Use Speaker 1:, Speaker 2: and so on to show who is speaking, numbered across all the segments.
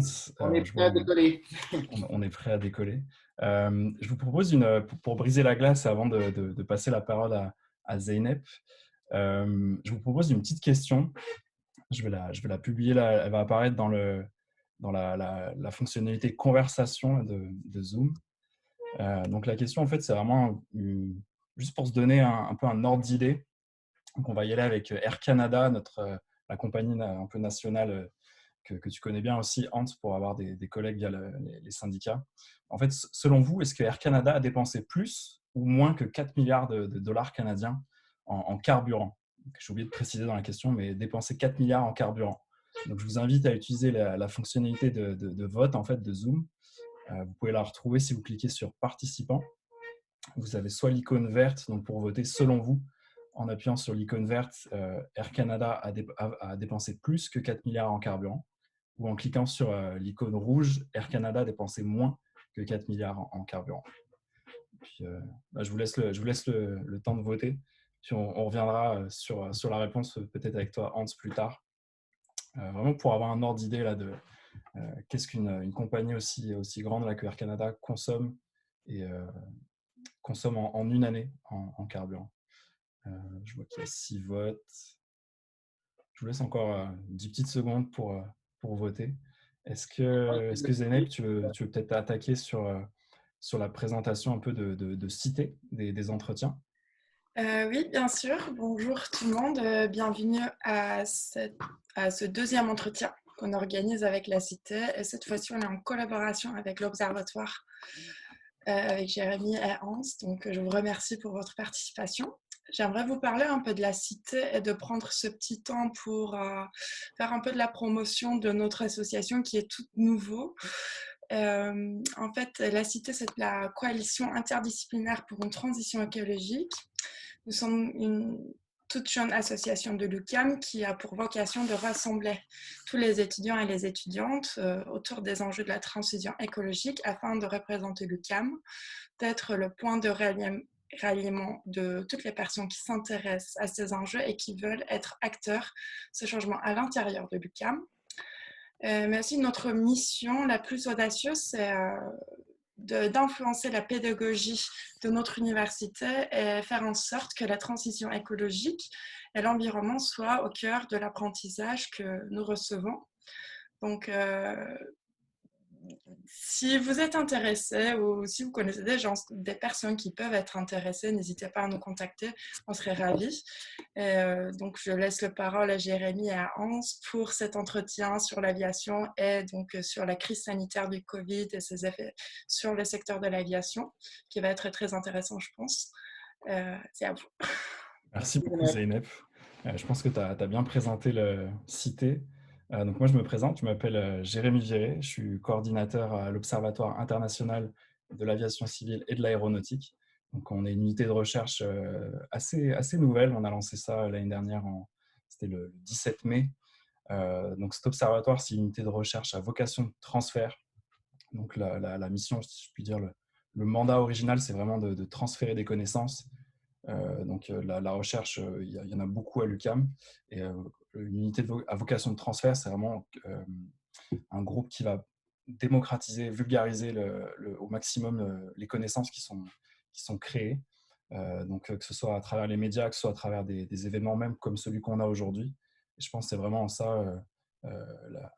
Speaker 1: Hans.
Speaker 2: On est
Speaker 1: Je
Speaker 2: prêt
Speaker 1: vois
Speaker 2: à décoller.
Speaker 1: on est prêt à décoller. Je vous propose, pour briser la glace avant de passer la parole à Zeynep, je vous propose une petite question. Je vais la publier là, elle va apparaître dans la fonctionnalité conversation de Zoom. Donc la question, en fait, c'est vraiment juste pour se donner un peu un ordre d'idée. Donc on va y aller avec Air Canada, la compagnie un peu nationale que tu connais bien aussi, Hans, pour avoir des collègues via les syndicats. En fait, selon vous, est-ce que Air Canada a dépensé plus ou moins que 4 milliards de dollars canadiens en carburant? J'ai oublié de préciser dans la question, mais dépenser 4 milliards en carburant. Donc, je vous invite à utiliser la fonctionnalité de vote en fait, de Zoom. Vous pouvez la retrouver si vous cliquez sur Participants. Vous avez soit l'icône verte, donc pour voter selon vous, en appuyant sur l'icône verte, Air Canada a dépensé plus que 4 milliards en carburant, ou en cliquant sur l'icône rouge, Air Canada a dépensé moins que 4 milliards en carburant. Puis, je vous laisse le temps de voter, puis on reviendra sur la réponse peut-être avec toi, Hans, plus tard. Vraiment pour avoir un ordre d'idée là, de qu'est-ce qu'une compagnie aussi grande là, que Air Canada consomme et consomme en une année en carburant. Je vois qu'il y a 6 votes. Je vous laisse encore 10 petites secondes pour voter. Est-ce que Zeynep, tu veux peut-être attaquer sur la présentation un peu de cité des entretiens?
Speaker 3: Oui, bien sûr. Bonjour tout le monde. Bienvenue à ce deuxième entretien qu'on organise avec la Cité. Et cette fois-ci, on est en collaboration avec l'Observatoire, avec Jérémy et Hans. Donc, je vous remercie pour votre participation. J'aimerais vous parler un peu de la Cité et de prendre ce petit temps pour faire un peu de la promotion de notre association qui est toute nouveau. En fait, la Cité, c'est la coalition interdisciplinaire pour une transition écologique. Nous sommes une toute jeune association de l'UQAM qui a pour vocation de rassembler tous les étudiants et les étudiantes autour des enjeux de la transition écologique afin de représenter l'UQAM, d'être le point de ralliement de toutes les personnes qui s'intéressent à ces enjeux et qui veulent être acteurs de ce changement à l'intérieur de l'UQAM. Mais aussi notre mission la plus audacieuse, c'est d'influencer la pédagogie de notre université et faire en sorte que la transition écologique et l'environnement soient au cœur de l'apprentissage que nous recevons. Donc, si vous êtes intéressé ou si vous connaissez des personnes qui peuvent être intéressées, n'hésitez pas à nous contacter, on serait ravis. Donc, je laisse la parole à Jérémy et à Hans pour cet entretien sur l'aviation et donc sur la crise sanitaire du Covid et ses effets sur le secteur de l'aviation, qui va être très intéressant, je pense. C'est à vous.
Speaker 1: Merci beaucoup, Zeynep. Je pense que tu as bien présenté le Cité. Donc moi, je me présente, je m'appelle Jérémy Viré, je suis coordinateur à l'Observatoire international de l'aviation civile et de l'aéronautique. Donc on est une unité de recherche assez nouvelle, on a lancé ça l'année dernière, c'était le 17 mai. Donc cet observatoire, c'est une unité de recherche à vocation de transfert. Donc la mission, si je puis dire, le mandat original, c'est vraiment de transférer des connaissances. Donc la recherche, il y en a beaucoup à l'UQAM. Et une unité à vocation de transfert, c'est vraiment un groupe qui va démocratiser, vulgariser au maximum les connaissances qui sont créées. Donc que ce soit à travers les médias, que ce soit à travers des événements même comme celui qu'on a aujourd'hui. Et je pense que c'est vraiment ça,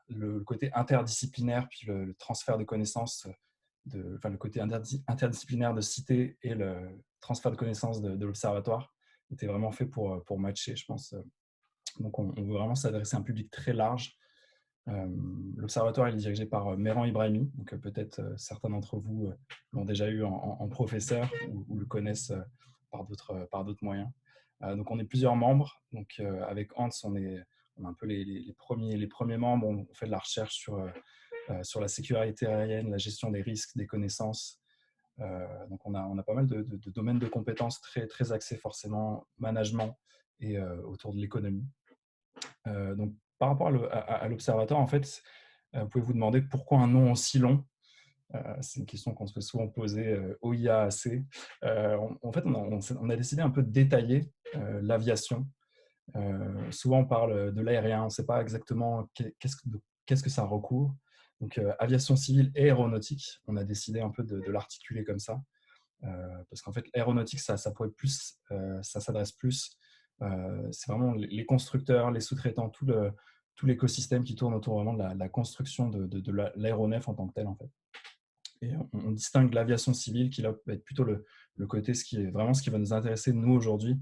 Speaker 1: le côté interdisciplinaire, puis le transfert de connaissances, le côté interdisciplinaire de Cité et le transfert de connaissances de l'Observatoire était vraiment fait pour matcher, je pense. Donc on veut vraiment s'adresser à un public très large. L'Observatoire est dirigé par Mehran Ibrahimi, donc peut-être certains d'entre vous l'ont déjà eu en professeur ou le connaissent par d'autres moyens. Donc on est plusieurs membres. Donc avec Hans, on est un peu les premiers membres. On fait de la recherche sur la sécurité aérienne, la gestion des risques, des connaissances. Donc on a pas mal de domaines de compétences très axés forcément management et autour de l'économie. Donc par rapport à l'observatoire, en fait, vous pouvez vous demander pourquoi un nom aussi long. C'est une question qu'on se fait souvent poser OIAC. En fait, on a décidé un peu de détailler l'aviation. Souvent, on parle de l'aérien, on ne sait pas exactement qu'est-ce que ça recouvre. Donc, aviation civile et aéronautique, on a décidé un peu de l'articuler comme ça. Parce qu'en fait, l'aéronautique, ça s'adresse plus, c'est vraiment les constructeurs, les sous-traitants, tout l'écosystème qui tourne autour vraiment de la construction de l'aéronef en tant que tel, en fait. Et on distingue l'aviation civile qui là, va être plutôt le côté, ce qui va nous intéresser, nous, aujourd'hui,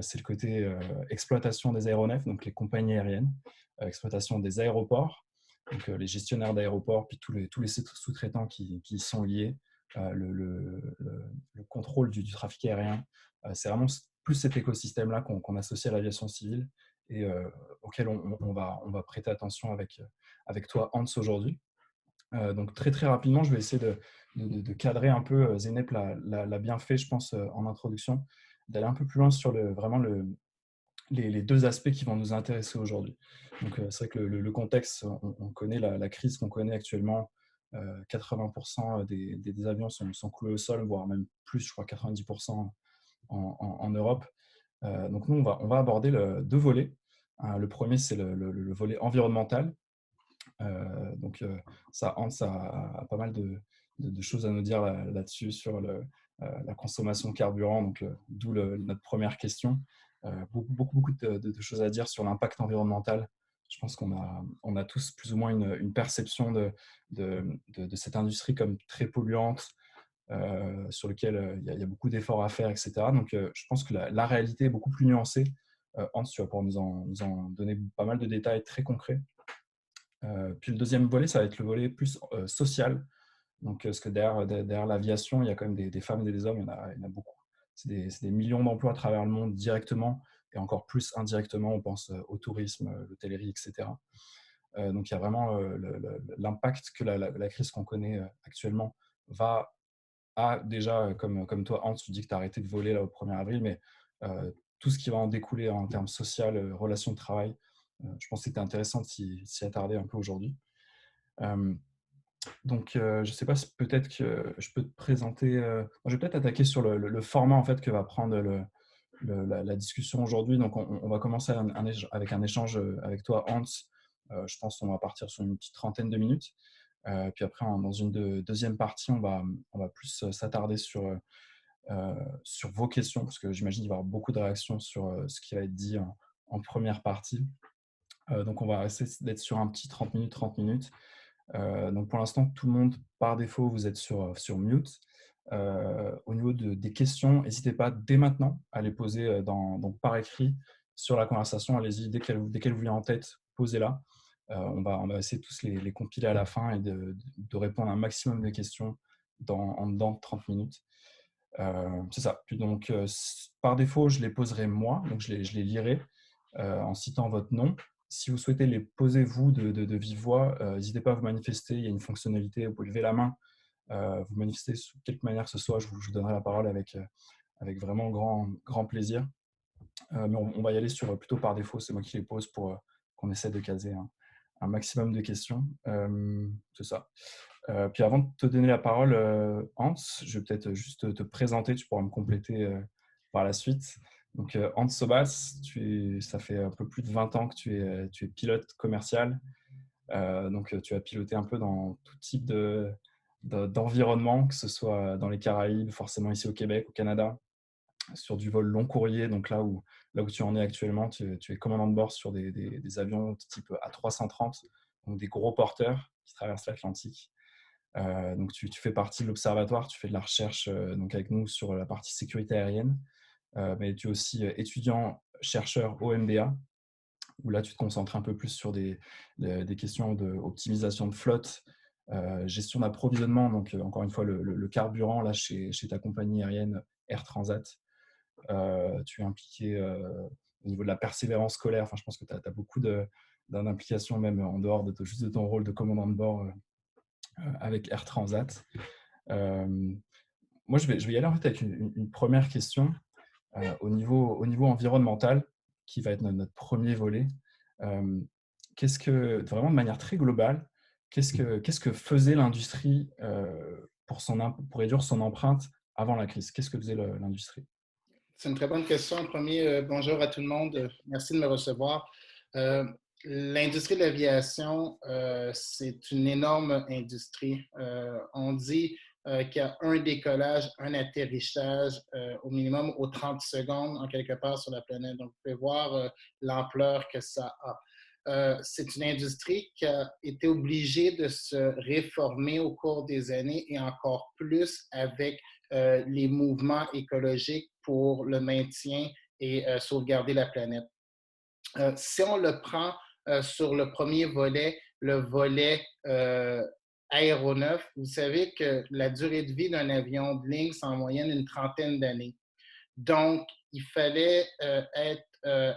Speaker 1: c'est le côté exploitation des aéronefs, donc les compagnies aériennes, exploitation des aéroports, donc les gestionnaires d'aéroports, puis tous les sous-traitants qui y sont liés, le contrôle du trafic aérien. C'est vraiment plus cet écosystème-là qu'on associe à l'aviation civile et auquel on va prêter attention avec toi, Hans, aujourd'hui. Donc très très rapidement, je vais essayer de cadrer un peu, Zeynep l'a bien fait, je pense, en introduction, d'aller un peu plus loin sur vraiment les deux aspects qui vont nous intéresser aujourd'hui. Donc c'est vrai que le contexte, on connaît la crise qu'on connaît actuellement. 80% des avions sont cloués au sol, voire même plus, je crois 90% en Europe. Donc nous, on va aborder deux volets. Le premier, c'est le volet environnemental. Donc ça, Hans a pas mal de choses à nous dire là-dessus sur la consommation de carburant, donc d'où notre première question. Beaucoup de choses à dire sur l'impact environnemental. Je pense qu'on a tous plus ou moins une perception de cette industrie comme très polluante, sur lequel il y a beaucoup d'efforts à faire, etc. Donc je pense que la réalité est beaucoup plus nuancée. Hans, tu vas pouvoir nous en donner pas mal de détails très concrets. Puis le deuxième volet, ça va être le volet plus social. Donc, parce que derrière l'aviation, il y a quand même des femmes et des hommes, il y en a beaucoup. C'est des millions d'emplois à travers le monde directement et encore plus indirectement. On pense au tourisme, l'hôtellerie, etc. Donc, il y a vraiment l'impact que la crise qu'on connaît actuellement a déjà, comme toi, Hans, tu dis que tu as arrêté de voler là, au 1er avril, mais tout ce qui va en découler en termes social, relations de travail, je pense que c'était intéressant de s'y attarder un peu aujourd'hui. Donc, je ne sais pas si peut-être que je peux te présenter. Je vais peut-être attaquer sur le format en fait que va prendre la discussion aujourd'hui. Donc, on va commencer avec un échange avec toi, Hans. Je pense qu'on va partir sur une petite trentaine de minutes. Puis après, dans une deuxième partie, on va plus s'attarder sur vos questions, parce que j'imagine qu'il va y avoir beaucoup de réactions sur ce qui va être dit en première partie. Donc, on va essayer d'être sur un petit 30 minutes, 30 minutes. Donc pour l'instant, tout le monde, par défaut, vous êtes sur mute. Au niveau des questions, n'hésitez pas dès maintenant à les poser donc par écrit sur la conversation. Allez-y, dès qu'elle vous vient en tête, posez-la. On va essayer de tous les compiler à la fin et de répondre à un maximum de questions en dedans de 30 minutes. C'est ça. Puis donc, par défaut, je les poserai moi, donc je les lirai en citant votre nom. Si vous souhaitez les poser vous de vive voix, n'hésitez pas à vous manifester. Il y a une fonctionnalité, vous pouvez lever la main, vous manifester sous quelque manière que ce soit. Je vous donnerai la parole avec vraiment grand plaisir. Mais on va y aller plutôt par défaut. C'est moi qui les pose pour qu'on essaie de caser un maximum de questions. C'est ça. Puis avant de te donner la parole, Hans, je vais peut-être juste te présenter, tu pourras me compléter par la suite. Donc, Hans Sobas, ça fait un peu plus de 20 ans que tu es pilote commercial. Donc, tu as piloté un peu dans tout type d'environnement, que ce soit dans les Caraïbes, forcément ici au Québec, au Canada, sur du vol long courrier. Donc là où tu en es actuellement, tu es commandant de bord sur des avions type A330, donc des gros porteurs qui traversent l'Atlantique. Donc tu fais partie de l'observatoire, tu fais de la recherche donc avec nous sur la partie sécurité aérienne, mais tu es aussi étudiant chercheur au MBA, où là tu te concentres un peu plus sur des questions d'optimisation de flotte, gestion d'approvisionnement, donc encore une fois le carburant là chez ta compagnie aérienne Air Transat. Tu es impliqué au niveau de la persévérance scolaire. Enfin, je pense que tu as beaucoup d'implications même en dehors juste de ton rôle de commandant de bord avec Air Transat. Moi, je vais y aller en fait avec une première question au niveau environnemental, qui va être notre premier volet. Vraiment de manière très globale, qu'est-ce que faisait l'industrie pour réduire son empreinte avant la crise? Qu'est-ce que faisait l'industrie?
Speaker 2: C'est une très bonne question. Premier, bonjour à tout le monde. Merci de me recevoir. L'industrie de l'aviation, c'est une énorme industrie. On dit qu'il y a un décollage, un atterrissage au minimum aux 30 secondes en quelque part sur la planète. Donc, vous pouvez voir l'ampleur que ça a. C'est une industrie qui a été obligée de se réformer au cours des années et encore plus avec les mouvements écologiques pour le maintien et sauvegarder la planète. Si on le prend sur le premier volet, le volet aéronef, vous savez que la durée de vie d'un avion de ligne, c'est en moyenne une trentaine d'années. Donc, il fallait être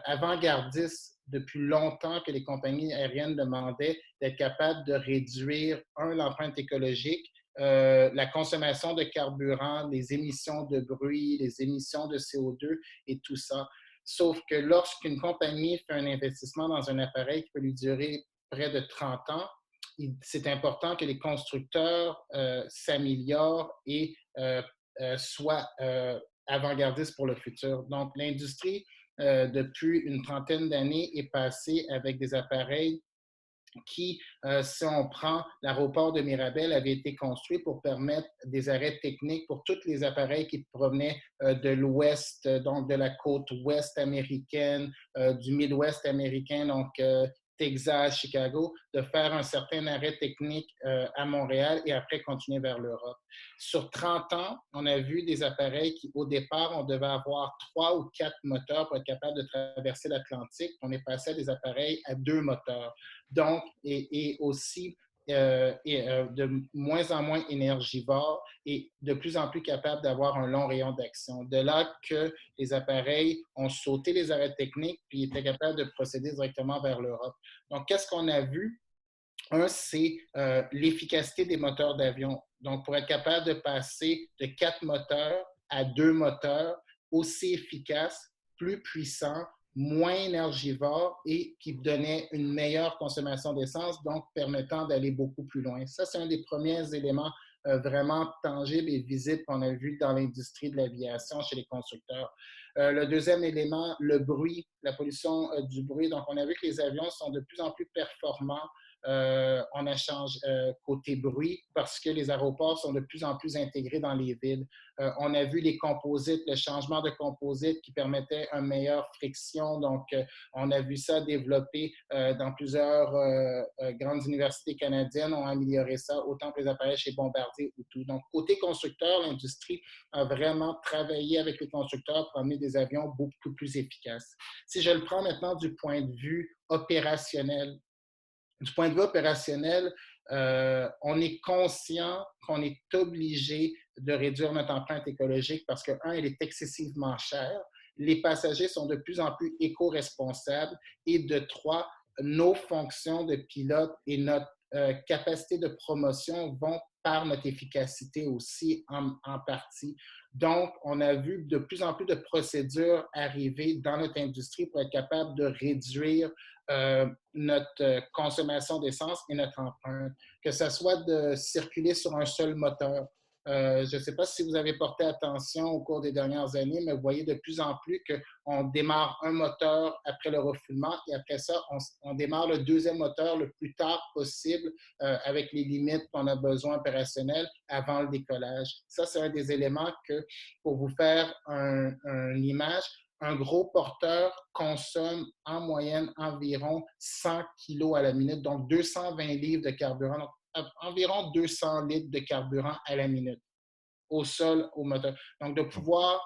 Speaker 2: avant-gardiste depuis longtemps que les compagnies aériennes demandaient d'être capables de réduire, l'empreinte écologique, la consommation de carburant, les émissions de bruit, les émissions de CO2 et tout ça. Sauf que lorsqu'une compagnie fait un investissement dans un appareil qui peut lui durer près de 30 ans, c'est important que les constructeurs s'améliorent et soient avant-gardistes pour le futur. Donc, l'industrie, depuis une trentaine d'années, est passée avec des appareils qui, si on prend l'aéroport de Mirabel, avait été construit pour permettre des arrêts techniques pour tous les appareils qui provenaient de l'ouest, donc de la côte ouest américaine, du Midwest américain, donc Texas, Chicago, de faire un certain arrêt technique à Montréal et après continuer vers l'Europe. Sur 30 ans, on a vu des appareils qui, au départ, on devait avoir 3 ou 4 moteurs pour être capable de traverser l'Atlantique. On est passé à des appareils à 2 moteurs. Donc, et aussi de moins en moins énergivores et de plus en plus capables d'avoir un long rayon d'action. De là que les appareils ont sauté les arrêts techniques puis étaient capables de procéder directement vers l'Europe. Donc, qu'est-ce qu'on a vu? Un, c'est l'efficacité des moteurs d'avion. Donc, pour être capable de passer de 4 moteurs à 2 moteurs aussi efficaces, plus puissants, moins énergivores et qui donnaient une meilleure consommation d'essence, donc permettant d'aller beaucoup plus loin. Ça, c'est un des premiers éléments vraiment tangibles et visibles qu'on a vu dans l'industrie de l'aviation chez les constructeurs. Le deuxième élément, le bruit, la pollution du bruit. Donc, on a vu que les avions sont de plus en plus performants en échange côté bruit parce que les aéroports sont de plus en plus intégrés dans les villes. On a vu les composites, le changement de composites qui permettait une meilleure friction. Donc, on a vu ça développer dans plusieurs grandes universités canadiennes, ont amélioré ça, autant pour les appareils chez Bombardier ou tout. Donc, côté constructeur, l'industrie a vraiment travaillé avec les constructeurs pour amener des avions beaucoup plus efficaces. Si je le prends maintenant du point de vue opérationnel, du point de vue opérationnel, on est conscient qu'on est obligé de réduire notre empreinte écologique parce que, un, elle est excessivement chère. Les passagers sont de plus en plus éco-responsables. Et de trois, nos fonctions de pilote et notre capacité de promotion vont par notre efficacité aussi en partie. Donc, on a vu de plus en plus de procédures arriver dans notre industrie pour être capable de réduire notre consommation d'essence et notre empreinte, que ce soit de circuler sur un seul moteur. Je ne sais pas si vous avez porté attention au cours des dernières années, mais vous voyez de plus en plus qu'on démarre un moteur après le refoulement et après ça, on démarre le deuxième moteur le plus tard possible avec les limites qu'on a besoin opérationnelles avant le décollage. Ça, c'est un des éléments que, pour vous faire une image, un gros porteur consomme en moyenne environ 100 kg à la minute, donc 220 livres de carburant, donc environ 200 litres de carburant à la minute au sol, au moteur. Donc, de pouvoir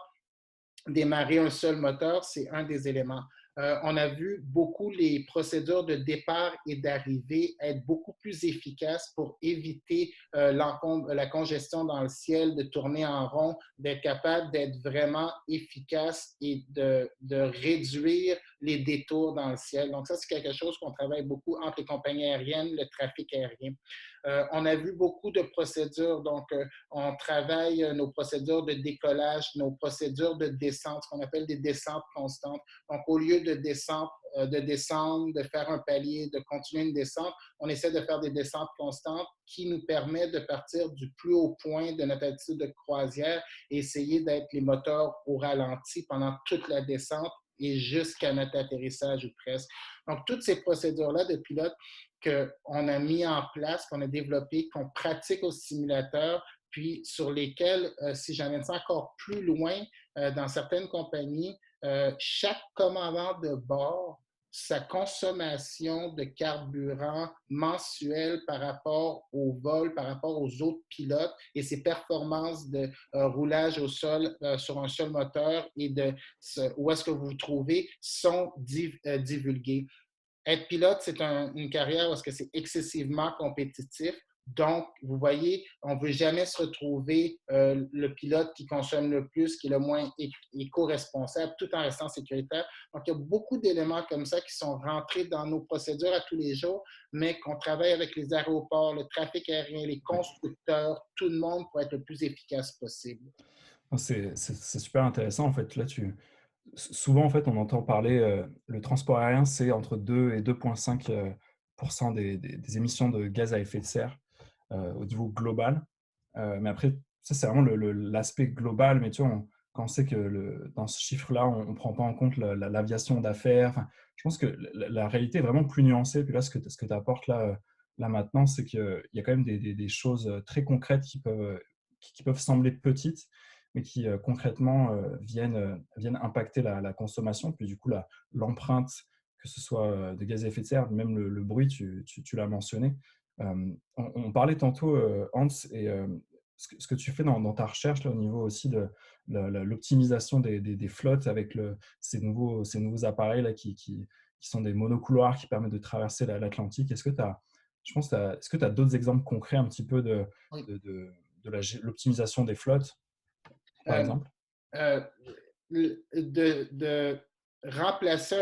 Speaker 2: démarrer un seul moteur, c'est un des éléments. On a vu beaucoup les procédures de départ et d'arrivée être beaucoup plus efficaces pour éviter la congestion dans le ciel, de tourner en rond, d'être capable d'être vraiment efficace et de réduire les détours dans le ciel. Donc ça, c'est quelque chose qu'on travaille beaucoup entre les compagnies aériennes, le trafic aérien. On a vu beaucoup de procédures, donc on travaille nos procédures de décollage, nos procédures de descente, ce qu'on appelle des descentes constantes. Donc, au lieu de descendre, de faire un palier, de continuer une descente, on essaie de faire des descentes constantes qui nous permettent de partir du plus haut point de notre altitude de croisière et essayer d'être les moteurs au ralenti pendant toute la descente et jusqu'à notre atterrissage ou presque. Donc, toutes ces procédures-là de pilote qu'on a mis en place, qu'on a développées, qu'on pratique au simulateur, puis sur lesquelles, si j'amène ça encore plus loin, dans certaines compagnies, chaque commandant de bord, sa consommation de carburant mensuelle par rapport au vol, par rapport aux autres pilotes et ses performances de roulage au sol sur un seul moteur et de où est-ce que vous vous trouvez sont divulguées. Être pilote, c'est une carrière où est-ce que c'est excessivement compétitif. Donc, vous voyez, on ne veut jamais se retrouver le pilote qui consomme le plus, qui est le moins éco-responsable, tout en restant sécuritaire. Donc, il y a beaucoup d'éléments comme ça qui sont rentrés dans nos procédures à tous les jours, mais qu'on travaille avec les aéroports, le trafic aérien, les constructeurs, tout le monde pour être le plus efficace possible.
Speaker 1: C'est super intéressant. En fait, là, souvent, en fait, on entend parler, le transport aérien, c'est entre 2 et 2,5 des émissions de gaz à effet de serre au niveau global. Mais après, ça, c'est vraiment l'aspect global. Mais tu vois, quand on sait que dans ce chiffre-là, on ne prend pas en compte l'aviation d'affaires. Enfin, je pense que la réalité est vraiment plus nuancée. Puis là, ce que tu apportes là maintenant, c'est qu'il y a quand même des choses très concrètes qui peuvent sembler petites, mais qui concrètement viennent impacter la consommation. Puis du coup, l'empreinte, que ce soit de gaz à effet de serre, même le bruit, tu l'as mentionné. On parlait tantôt, Hans, et ce que tu fais dans ta recherche là, au niveau aussi de l'optimisation des flottes avec ces nouveaux appareils là, qui sont des monocouloirs qui permettent de traverser l'Atlantique. Est-ce que tu as d'autres exemples concrets un petit peu
Speaker 2: Oui.
Speaker 1: de l'optimisation des flottes, par exemple?
Speaker 2: Euh, de remplacer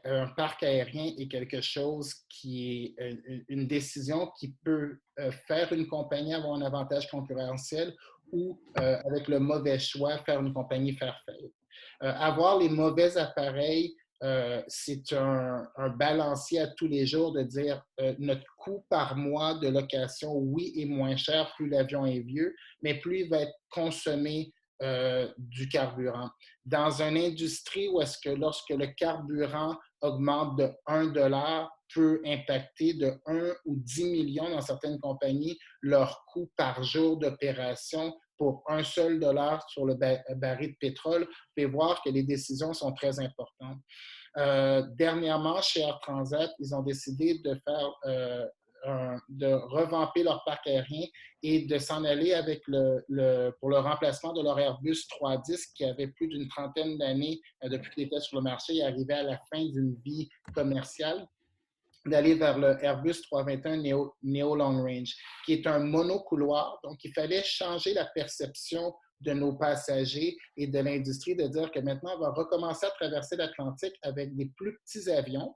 Speaker 2: un parc aérien est quelque chose qui est une décision qui peut faire une compagnie avoir un avantage concurrentiel ou, avec le mauvais choix, faire une compagnie faire faillite. Avoir les mauvais appareils, c'est un balancier à tous les jours de dire notre coût par mois de location, oui, est moins cher, plus l'avion est vieux, mais plus il va être consommé du carburant. Dans une industrie où est-ce que lorsque le carburant augmente de 1 $, peut impacter de 1 ou 10 millions dans certaines compagnies leur coût par jour d'opération pour un seul dollar sur le baril de pétrole, vous pouvez voir que les décisions sont très importantes. Dernièrement, chez Air Transat, ils ont décidé de faire de revamper leur parc aérien et de s'en aller avec pour le remplacement de leur Airbus 310 qui avait plus d'une trentaine d'années depuis qu'il était sur le marché et arrivait à la fin d'une vie commerciale, d'aller vers le Airbus 321 Neo Long Range, qui est un monocouloir. Donc, il fallait changer la perception de nos passagers et de l'industrie, de dire que maintenant, on va recommencer à traverser l'Atlantique avec des plus petits avions,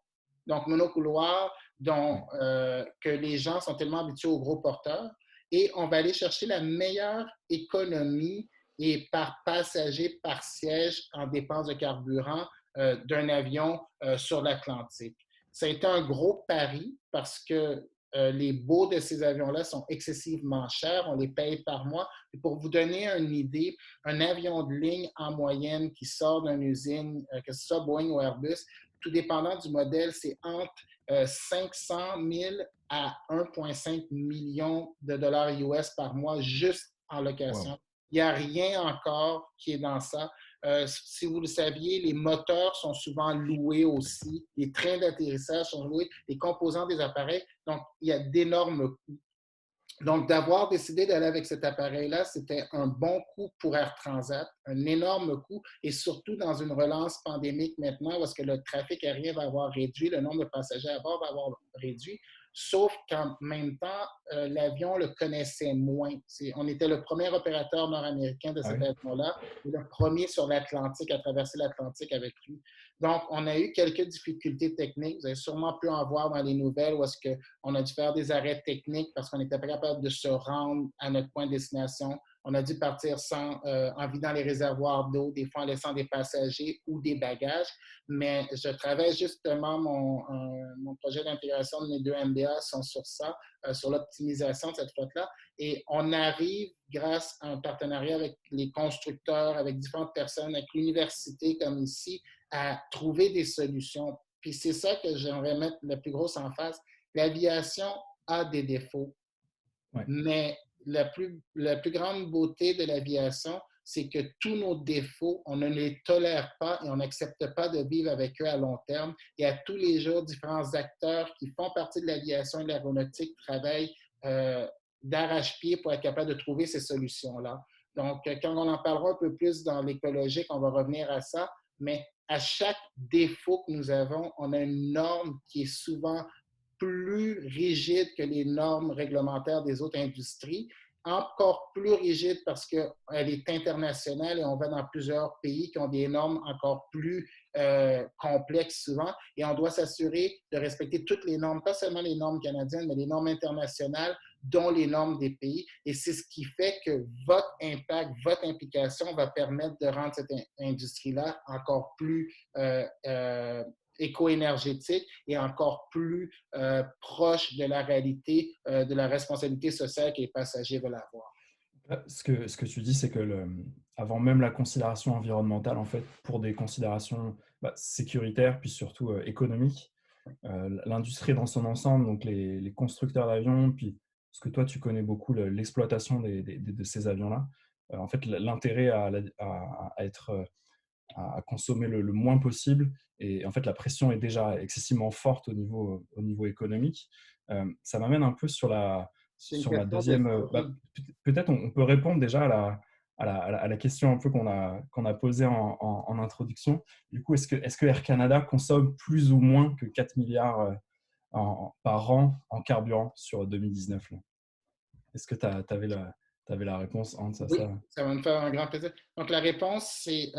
Speaker 2: donc monocouloirs, que les gens sont tellement habitués aux gros porteurs, et on va aller chercher la meilleure économie et par passager, par siège, en dépenses de carburant d'un avion sur l'Atlantique. Ça a été un gros pari parce que les baux de ces avions-là sont excessivement chers. On les paye par mois. Et pour vous donner une idée, un avion de ligne en moyenne qui sort d'une usine, que ce soit Boeing ou Airbus, tout dépendant du modèle, c'est entre 500 000 à 1,5 million de dollars US par mois juste en location. Wow. Il n'y a rien encore qui est dans ça. Si vous le saviez, les moteurs sont souvent loués aussi, les trains d'atterrissage sont loués, les composants des appareils, donc il y a d'énormes coûts. Donc, d'avoir décidé d'aller avec cet appareil-là, c'était un bon coup pour Air Transat, un énorme coup, et surtout dans une relance pandémique maintenant, où est-ce que le trafic aérien va avoir réduit, le nombre de passagers à bord va avoir réduit, sauf qu'en même temps, l'avion le connaissait moins. On était le premier opérateur nord-américain de cet avion-là, et le premier sur l'Atlantique, à traverser l'Atlantique avec lui. Donc, on a eu quelques difficultés techniques. Vous avez sûrement pu en voir dans les nouvelles où est-ce qu'on a dû faire des arrêts techniques parce qu'on n'était pas capable de se rendre à notre point de destination On a dû partir en vidant les réservoirs d'eau, des fois en laissant des passagers ou des bagages. Mais je travaille justement, mon projet d'intégration de mes deux MBA sont sur ça, sur l'optimisation de cette flotte-là. Et on arrive, grâce à un partenariat avec les constructeurs, avec différentes personnes, avec l'université comme ici, à trouver des solutions. Puis c'est ça que j'aimerais mettre la plus grosse emphase. L'aviation a des défauts,
Speaker 1: Ouais.
Speaker 2: mais la plus grande beauté de l'aviation, c'est que tous nos défauts, on ne les tolère pas et on n'accepte pas de vivre avec eux à long terme. Et à tous les jours, différents acteurs qui font partie de l'aviation et de l'aéronautique travaillent d'arrache-pied pour être capable de trouver ces solutions-là. Donc, quand on en parlera un peu plus dans l'écologique, on va revenir à ça, mais à chaque défaut que nous avons, on a une norme qui est souvent plus rigide que les normes réglementaires des autres industries, encore plus rigide parce qu'elle est internationale et on va dans plusieurs pays qui ont des normes encore plus complexes souvent et on doit s'assurer de respecter toutes les normes, pas seulement les normes canadiennes, mais les normes internationales, dont les normes des pays. Et c'est ce qui fait que votre impact, votre implication va permettre de rendre cette industrie-là encore plus éco-énergétique et encore plus proche de la réalité de la responsabilité sociale que les passagers veulent avoir.
Speaker 1: Ce que tu dis, c'est que avant même la considération environnementale, en fait, pour des considérations sécuritaires, puis surtout économiques, l'industrie dans son ensemble, donc les constructeurs d'avions, puis parce que toi, tu connais beaucoup l'exploitation de ces avions-là, en fait, l'intérêt à consommer le moins possible. Et en fait, la pression est déjà excessivement forte au niveau économique. Ça m'amène un peu sur ma deuxième. Peut-être on peut répondre déjà à la question un peu qu'on a posée en introduction. Du coup, est-ce que Air Canada consomme plus ou moins que 4 milliards par an en carburant sur 2019 là? Est-ce que tu avais la réponse, Hans, à
Speaker 2: Oui,
Speaker 1: ça?
Speaker 2: ça va me faire un grand plaisir. Donc, la réponse, c'est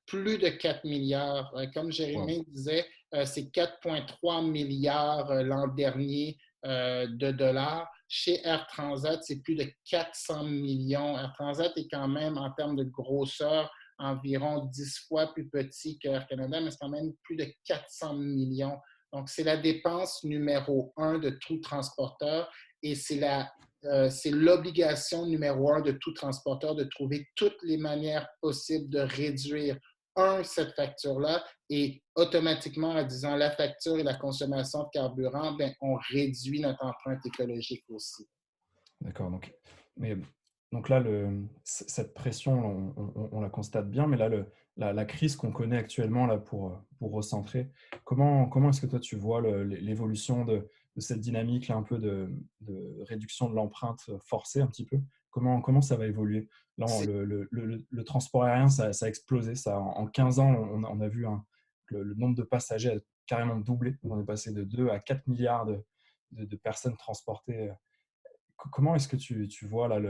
Speaker 2: plus de 4 milliards. Comme
Speaker 1: Wow.
Speaker 2: Jérémy disait, c'est 4,3 milliards l'an dernier de dollars. Chez Air Transat, c'est plus de 400 millions. Air Transat est quand même, en termes de grosseur, environ 10 fois plus petit qu'Air Canada, mais c'est quand même plus de 400 millions. Donc, c'est la dépense numéro un de tout transporteur et c'est l'obligation numéro un de tout transporteur de trouver toutes les manières possibles de réduire, cette facture-là et automatiquement, en disant la facture et la consommation de carburant, bien, on réduit notre empreinte écologique aussi.
Speaker 1: D'accord. Donc là, cette pression, on la constate bien, mais là, la crise qu'on connaît actuellement, là, pour recentrer, comment est-ce que toi, tu vois l'évolution de cette dynamique, là, un peu de réduction de l'empreinte forcée, un petit peu? Comment ça va évoluer? Là,
Speaker 2: C'est
Speaker 1: le transport aérien, ça a explosé. En 15 ans, on a vu le nombre de passagers a carrément doublé. On est passé de 2 à 4 milliards de personnes transportées. Comment est-ce que tu vois là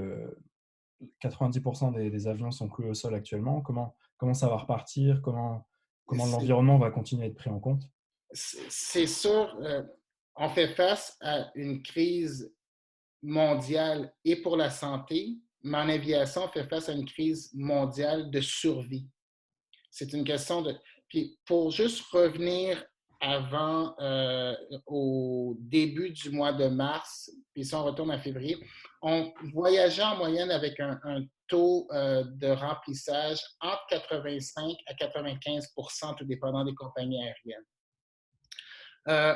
Speaker 1: 90% des avions sont cloués au sol actuellement? Comment ça va repartir? Comment
Speaker 2: c'est
Speaker 1: l'environnement va continuer à être pris en compte?
Speaker 2: c'est sûr, on fait face à une crise mondiale et pour la santé, mais en aviation, on fait face à une crise mondiale de survie. C'est une question de. Puis pour juste revenir au début du mois de mars, puis si on retourne à février, on voyageait en moyenne avec un taux de remplissage entre 85 à 95 tout dépendant des compagnies aériennes.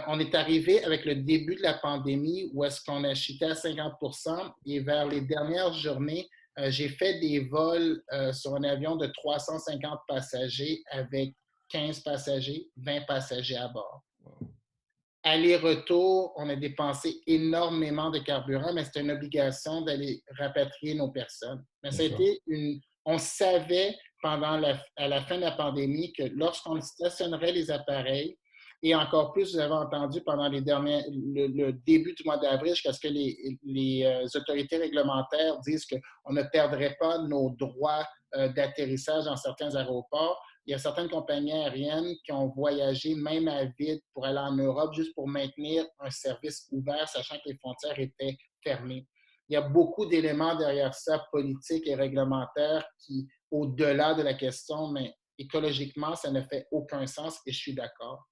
Speaker 2: On est arrivé avec le début de la pandémie où est-ce qu'on a chuté à 50 et vers les dernières journées, j'ai fait des vols sur un avion de 350 passagers avec 15 passagers, 20 passagers à bord. Aller-retour, on a dépensé énormément de carburant, mais c'était une obligation d'aller rapatrier nos personnes. Mais ça a été on savait à la fin de la pandémie que lorsqu'on stationnerait les appareils, et encore plus, vous avez entendu pendant le début du mois d'avril, jusqu'à ce que les autorités réglementaires disent qu'on ne perdrait pas nos droits d'atterrissage dans certains aéroports. Il y a certaines compagnies aériennes qui ont voyagé même à vide pour aller en Europe juste pour maintenir un service ouvert, sachant que les frontières étaient fermées. il y a beaucoup d'éléments derrière ça, politiques et réglementaires, qui, au-delà de la question, mais écologiquement, ça ne fait aucun sens et je suis d'accord.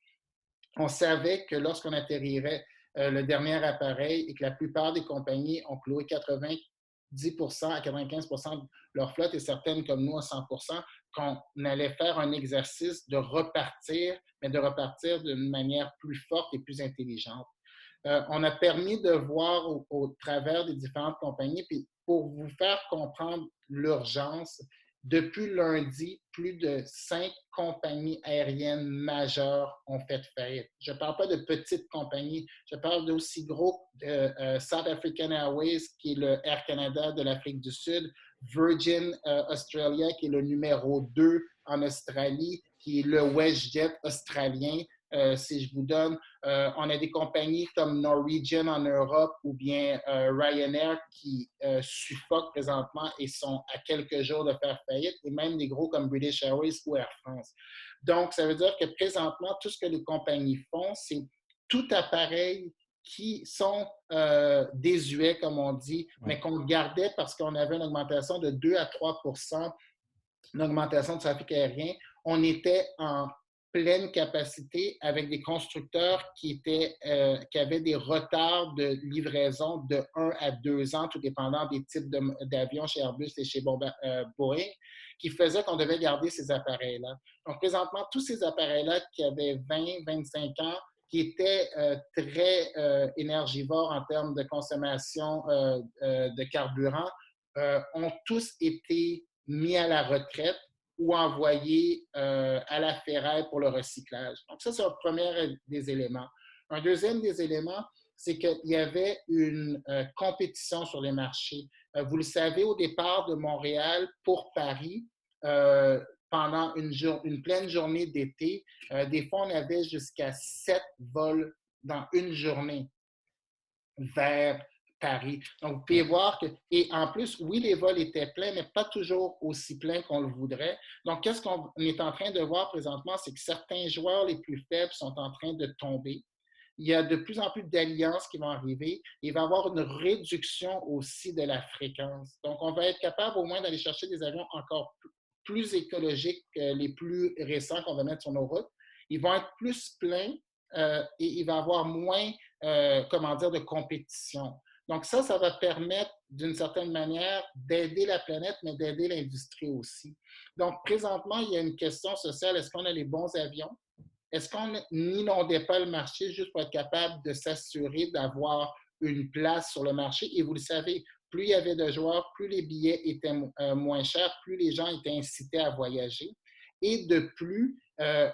Speaker 2: On savait que lorsqu'on atterrirait le dernier appareil et que la plupart des compagnies ont cloué 90% à 95% de leur flotte et certaines comme nous à 100%, qu'on allait faire un exercice de repartir, mais de repartir d'une manière plus forte et plus intelligente. On a permis de voir au travers des différentes compagnies, puis pour vous faire comprendre l'urgence, depuis lundi, plus de 5 compagnies aériennes majeures ont fait faillite. Je ne parle pas de petites compagnies, je parle d'aussi gros South African Airways, qui est le Air Canada de l'Afrique du Sud, Virgin Australia, qui est le numéro 2 en Australie, qui est le WestJet australien. Si je vous donne, on a des compagnies comme Norwegian en Europe ou bien Ryanair qui suffoquent présentement et sont à quelques jours de faire faillite, et même des gros comme British Airways ou Air France. Donc, ça veut dire que présentement, tout ce que les compagnies font, c'est tout appareil qui sont désuets, comme on dit, mais qu'on gardait parce qu'on avait une augmentation de 2 à 3 une augmentation du trafic aérien. On était en pleine capacité avec des constructeurs qui avaient des retards de livraison de 1 à 2 ans, tout dépendant des types d'avions chez Airbus et chez Boeing, qui faisaient qu'on devait garder ces appareils-là. Donc, présentement, tous ces appareils-là qui avaient 20, 25 ans, qui étaient très énergivores en termes de consommation de carburant, ont tous été mis à la retraite ou envoyés à la ferraille pour le recyclage. Donc, ça, c'est un premier des éléments. Un deuxième des éléments, c'est qu'il y avait une compétition sur les marchés. Vous le savez, au départ de Montréal pour Paris, pendant une pleine journée d'été, des fois, on avait jusqu'à 7 vols dans une journée vers Paris. Donc, vous pouvez voir que, et en plus, oui, les vols étaient pleins, mais pas toujours aussi pleins qu'on le voudrait. Donc, qu'est-ce qu'on est en train de voir présentement, c'est que certains joueurs les plus faibles sont en train de tomber. Il y a de plus en plus d'alliances qui vont arriver. Il va y avoir une réduction aussi de la fréquence. Donc, on va être capable au moins d'aller chercher des avions encore plus écologiques que les plus récents qu'on va mettre sur nos routes. Ils vont être plus pleins et il va y avoir moins, de compétition. Donc ça va permettre d'une certaine manière d'aider la planète, mais d'aider l'industrie aussi. Donc présentement, il y a une question sociale. Est-ce qu'on a les bons avions? Est-ce qu'on n'inondait pas le marché juste pour être capable de s'assurer d'avoir une place sur le marché? Et vous le savez, plus il y avait de joueurs, plus les billets étaient moins chers, plus les gens étaient incités à voyager. Et de plus,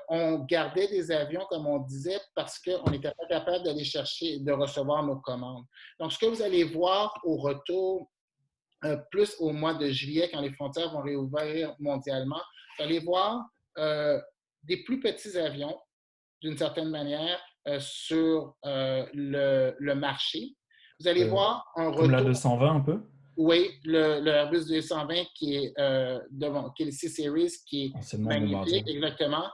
Speaker 2: on gardait des avions, comme on disait, parce qu'on n'était pas capable d'aller chercher, de recevoir nos commandes. Donc, ce que vous allez voir au retour, plus au mois de juillet, quand les frontières vont réouvrir mondialement, vous allez voir des plus petits avions, d'une certaine manière, sur le marché. Vous allez voir un retour...
Speaker 1: Comme la 220 un peu?
Speaker 2: Oui, le Airbus 220 qui est le C-Series, qui est magnifique, exactement.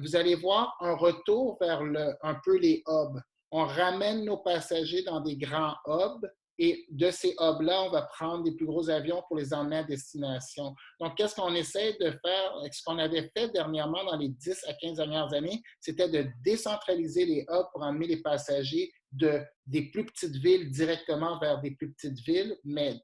Speaker 2: Vous allez voir un retour vers un peu les hubs. On ramène nos passagers dans des grands hubs et de ces hubs-là, on va prendre des plus gros avions pour les emmener à destination. Donc, qu'est-ce qu'on essaie de faire? Ce qu'on avait fait dernièrement dans les 10 à 15 dernières années, c'était de décentraliser les hubs pour emmener les passagers des plus petites villes directement vers des plus petites villes, mais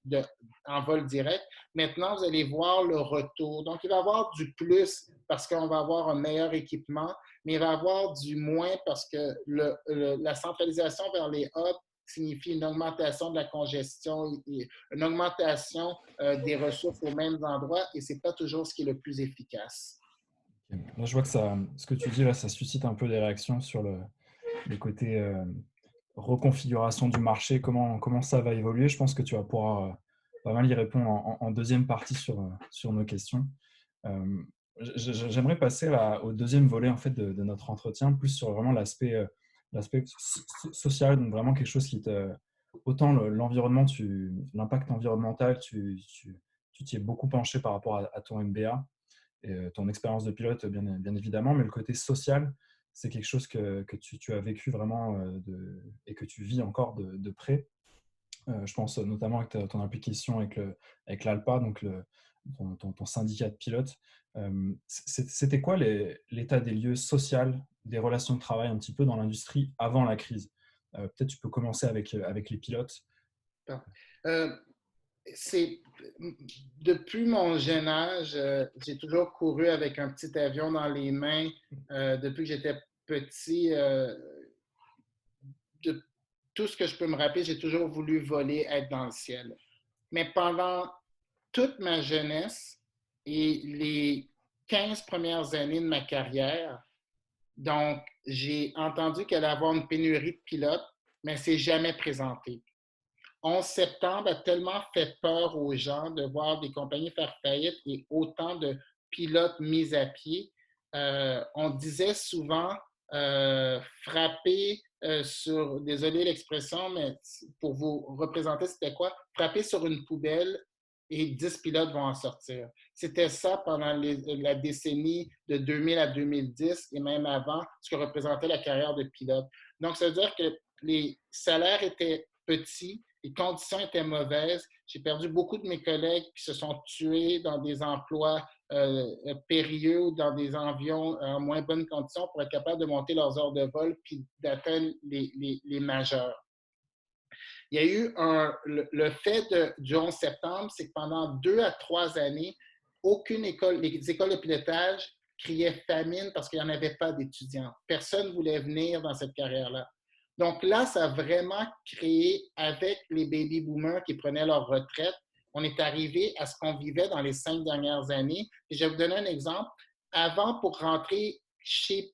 Speaker 2: en vol direct. Maintenant, vous allez voir le retour. Donc, il va y avoir du plus parce qu'on va avoir un meilleur équipement, mais il va y avoir du moins parce que la centralisation vers les hubs signifie une augmentation de la congestion, une augmentation des ressources aux mêmes endroits, et ce n'est pas toujours ce qui est le plus efficace.
Speaker 1: Là, je vois que ce que tu dis, là, ça suscite un peu des réactions sur le côté reconfiguration du marché, comment ça va évoluer. Je pense que tu vas pouvoir pas mal y répondre en deuxième partie sur nos questions. J'aimerais passer au deuxième volet en fait, de notre entretien, plus sur vraiment l'aspect social, donc vraiment quelque chose qui autant l'environnement, l'impact environnemental, tu t'y es beaucoup penché par rapport à ton MBA et ton expérience de pilote, bien évidemment, mais le côté social, c'est quelque chose que tu as vécu vraiment et que tu vis encore de près. Je pense notamment avec ton implication avec l'ALPA, donc ton syndicat de pilotes. C'était quoi l'état des lieux social, des relations de travail un petit peu dans l'industrie avant la crise? Peut-être tu peux commencer avec les pilotes.
Speaker 2: Euh, c'est depuis mon jeune âge, j'ai toujours couru avec un petit avion dans les mains. Depuis que j'étais petit, de tout ce que je peux me rappeler, j'ai toujours voulu voler, être dans le ciel. Mais pendant toute ma jeunesse et les 15 premières années de ma carrière, donc j'ai entendu qu'elle allait avoir une pénurie de pilotes, mais c'est jamais présenté. 11 septembre a tellement fait peur aux gens de voir des compagnies faire faillite et autant de pilotes mis à pied. On disait souvent frapper sur, désolé l'expression, mais pour vous représenter, c'était quoi? Frapper sur une poubelle et 10 pilotes vont en sortir. C'était ça pendant la décennie de 2000 à 2010 et même avant, ce que représentait la carrière de pilote. Donc, ça veut dire que les salaires étaient petits, les conditions étaient mauvaises. J'ai perdu beaucoup de mes collègues qui se sont tués dans des emplois périlleux ou dans des avions en moins bonnes conditions pour être capables de monter leurs heures de vol puis d'atteindre les majeurs. Il y a eu le fait du 11 septembre, c'est que pendant 2 à 3 années, aucune école, les écoles de pilotage criaient famine parce qu'il n'y en avait pas d'étudiants. Personne ne voulait venir dans cette carrière-là. Donc là, ça a vraiment créé, avec les baby boomers qui prenaient leur retraite, on est arrivé à ce qu'on vivait dans les 5 dernières années. Et je vais vous donner un exemple. Avant, pour rentrer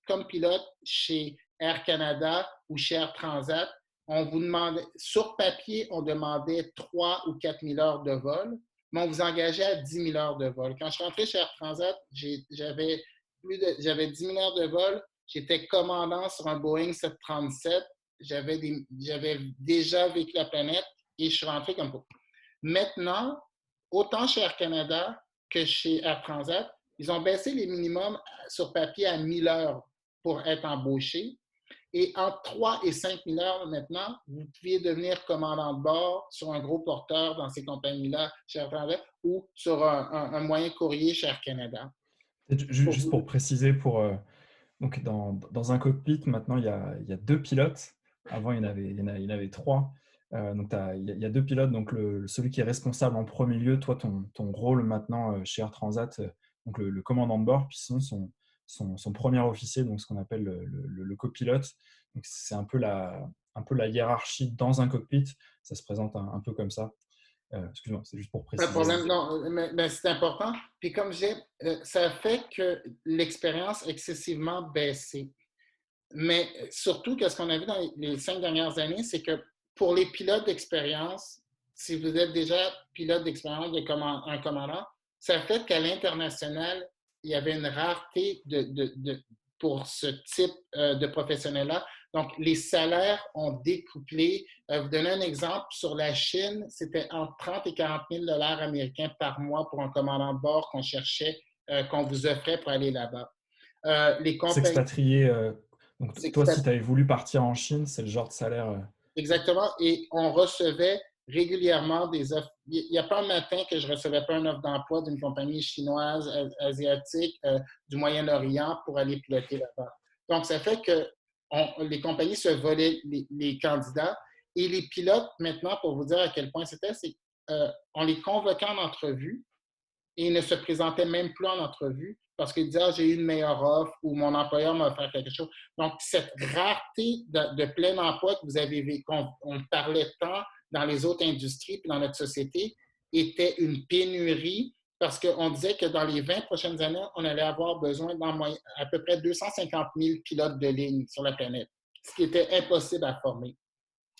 Speaker 2: comme pilote chez Air Canada ou chez Air Transat, on vous demandait, sur papier, on demandait 3 ou 4 000 heures de vol, mais on vous engageait à 10 000 heures de vol. Quand je suis rentré chez Air Transat, j'avais 10 000 heures de vol. J'étais commandant sur un Boeing 737. J'avais déjà vécu la planète et je suis rentré comme ça. Maintenant, autant chez Air Canada que chez Air Transat, ils ont baissé les minimums sur papier à 1000 heures pour être embauché. Et entre 3 et 5 000 heures maintenant, vous pouviez devenir commandant de bord sur un gros porteur dans ces compagnies-là chez Air Transat ou sur un moyen courrier chez Air Canada.
Speaker 1: Juste pour préciser, donc dans un cockpit, maintenant, il y a 2 pilotes. Avant, il y en avait 3. Donc, il y a 2 pilotes. Donc, celui qui est responsable en premier lieu, toi, ton rôle maintenant chez Air Transat, donc le commandant de bord, puis son premier officier, donc ce qu'on appelle le copilote. Donc, c'est un peu la hiérarchie dans un cockpit. Ça se présente un peu comme ça. Excuse-moi, c'est juste pour préciser.
Speaker 2: Pas de problème, non, mais c'est important. Puis comme je dis, ça fait que l'expérience a excessivement baissé. Mais surtout, qu'est-ce qu'on a vu dans les 5 dernières années, c'est que pour les pilotes d'expérience, si vous êtes déjà pilote d'expérience un commandant, ça fait qu'à l'international, il y avait une rareté pour ce type de professionnel-là. Donc, les salaires ont découplé. Vous donner un exemple, sur la Chine, c'était entre 30 et 40 000 $ américains par mois pour un commandant de bord qu'on cherchait, qu'on vous offrait pour aller là-bas.
Speaker 1: Les compagnies... S'expatrier. Donc, toi, si tu avais voulu partir en Chine, c'est le genre de salaire...
Speaker 2: Exactement. Et on recevait régulièrement des offres. Il n'y a pas un matin que je ne recevais pas une offre d'emploi d'une compagnie chinoise, asiatique, du Moyen-Orient pour aller piloter là-bas. Donc, ça fait que les compagnies se volaient les candidats et les pilotes, maintenant, pour vous dire à quel point c'était, c'est on les convoquait en entrevue et ils ne se présentaient même plus en entrevue parce qu'ils disaient j'ai eu une meilleure offre ou mon employeur m'a offert quelque chose. Donc, cette rareté de plein emploi que vous avez vu, qu'on parlait tant dans les autres industries et dans notre société, était une pénurie parce qu'on disait que dans les 20 prochaines années, on allait avoir besoin à peu près 250 000 pilotes de ligne sur la planète, ce qui était impossible à former.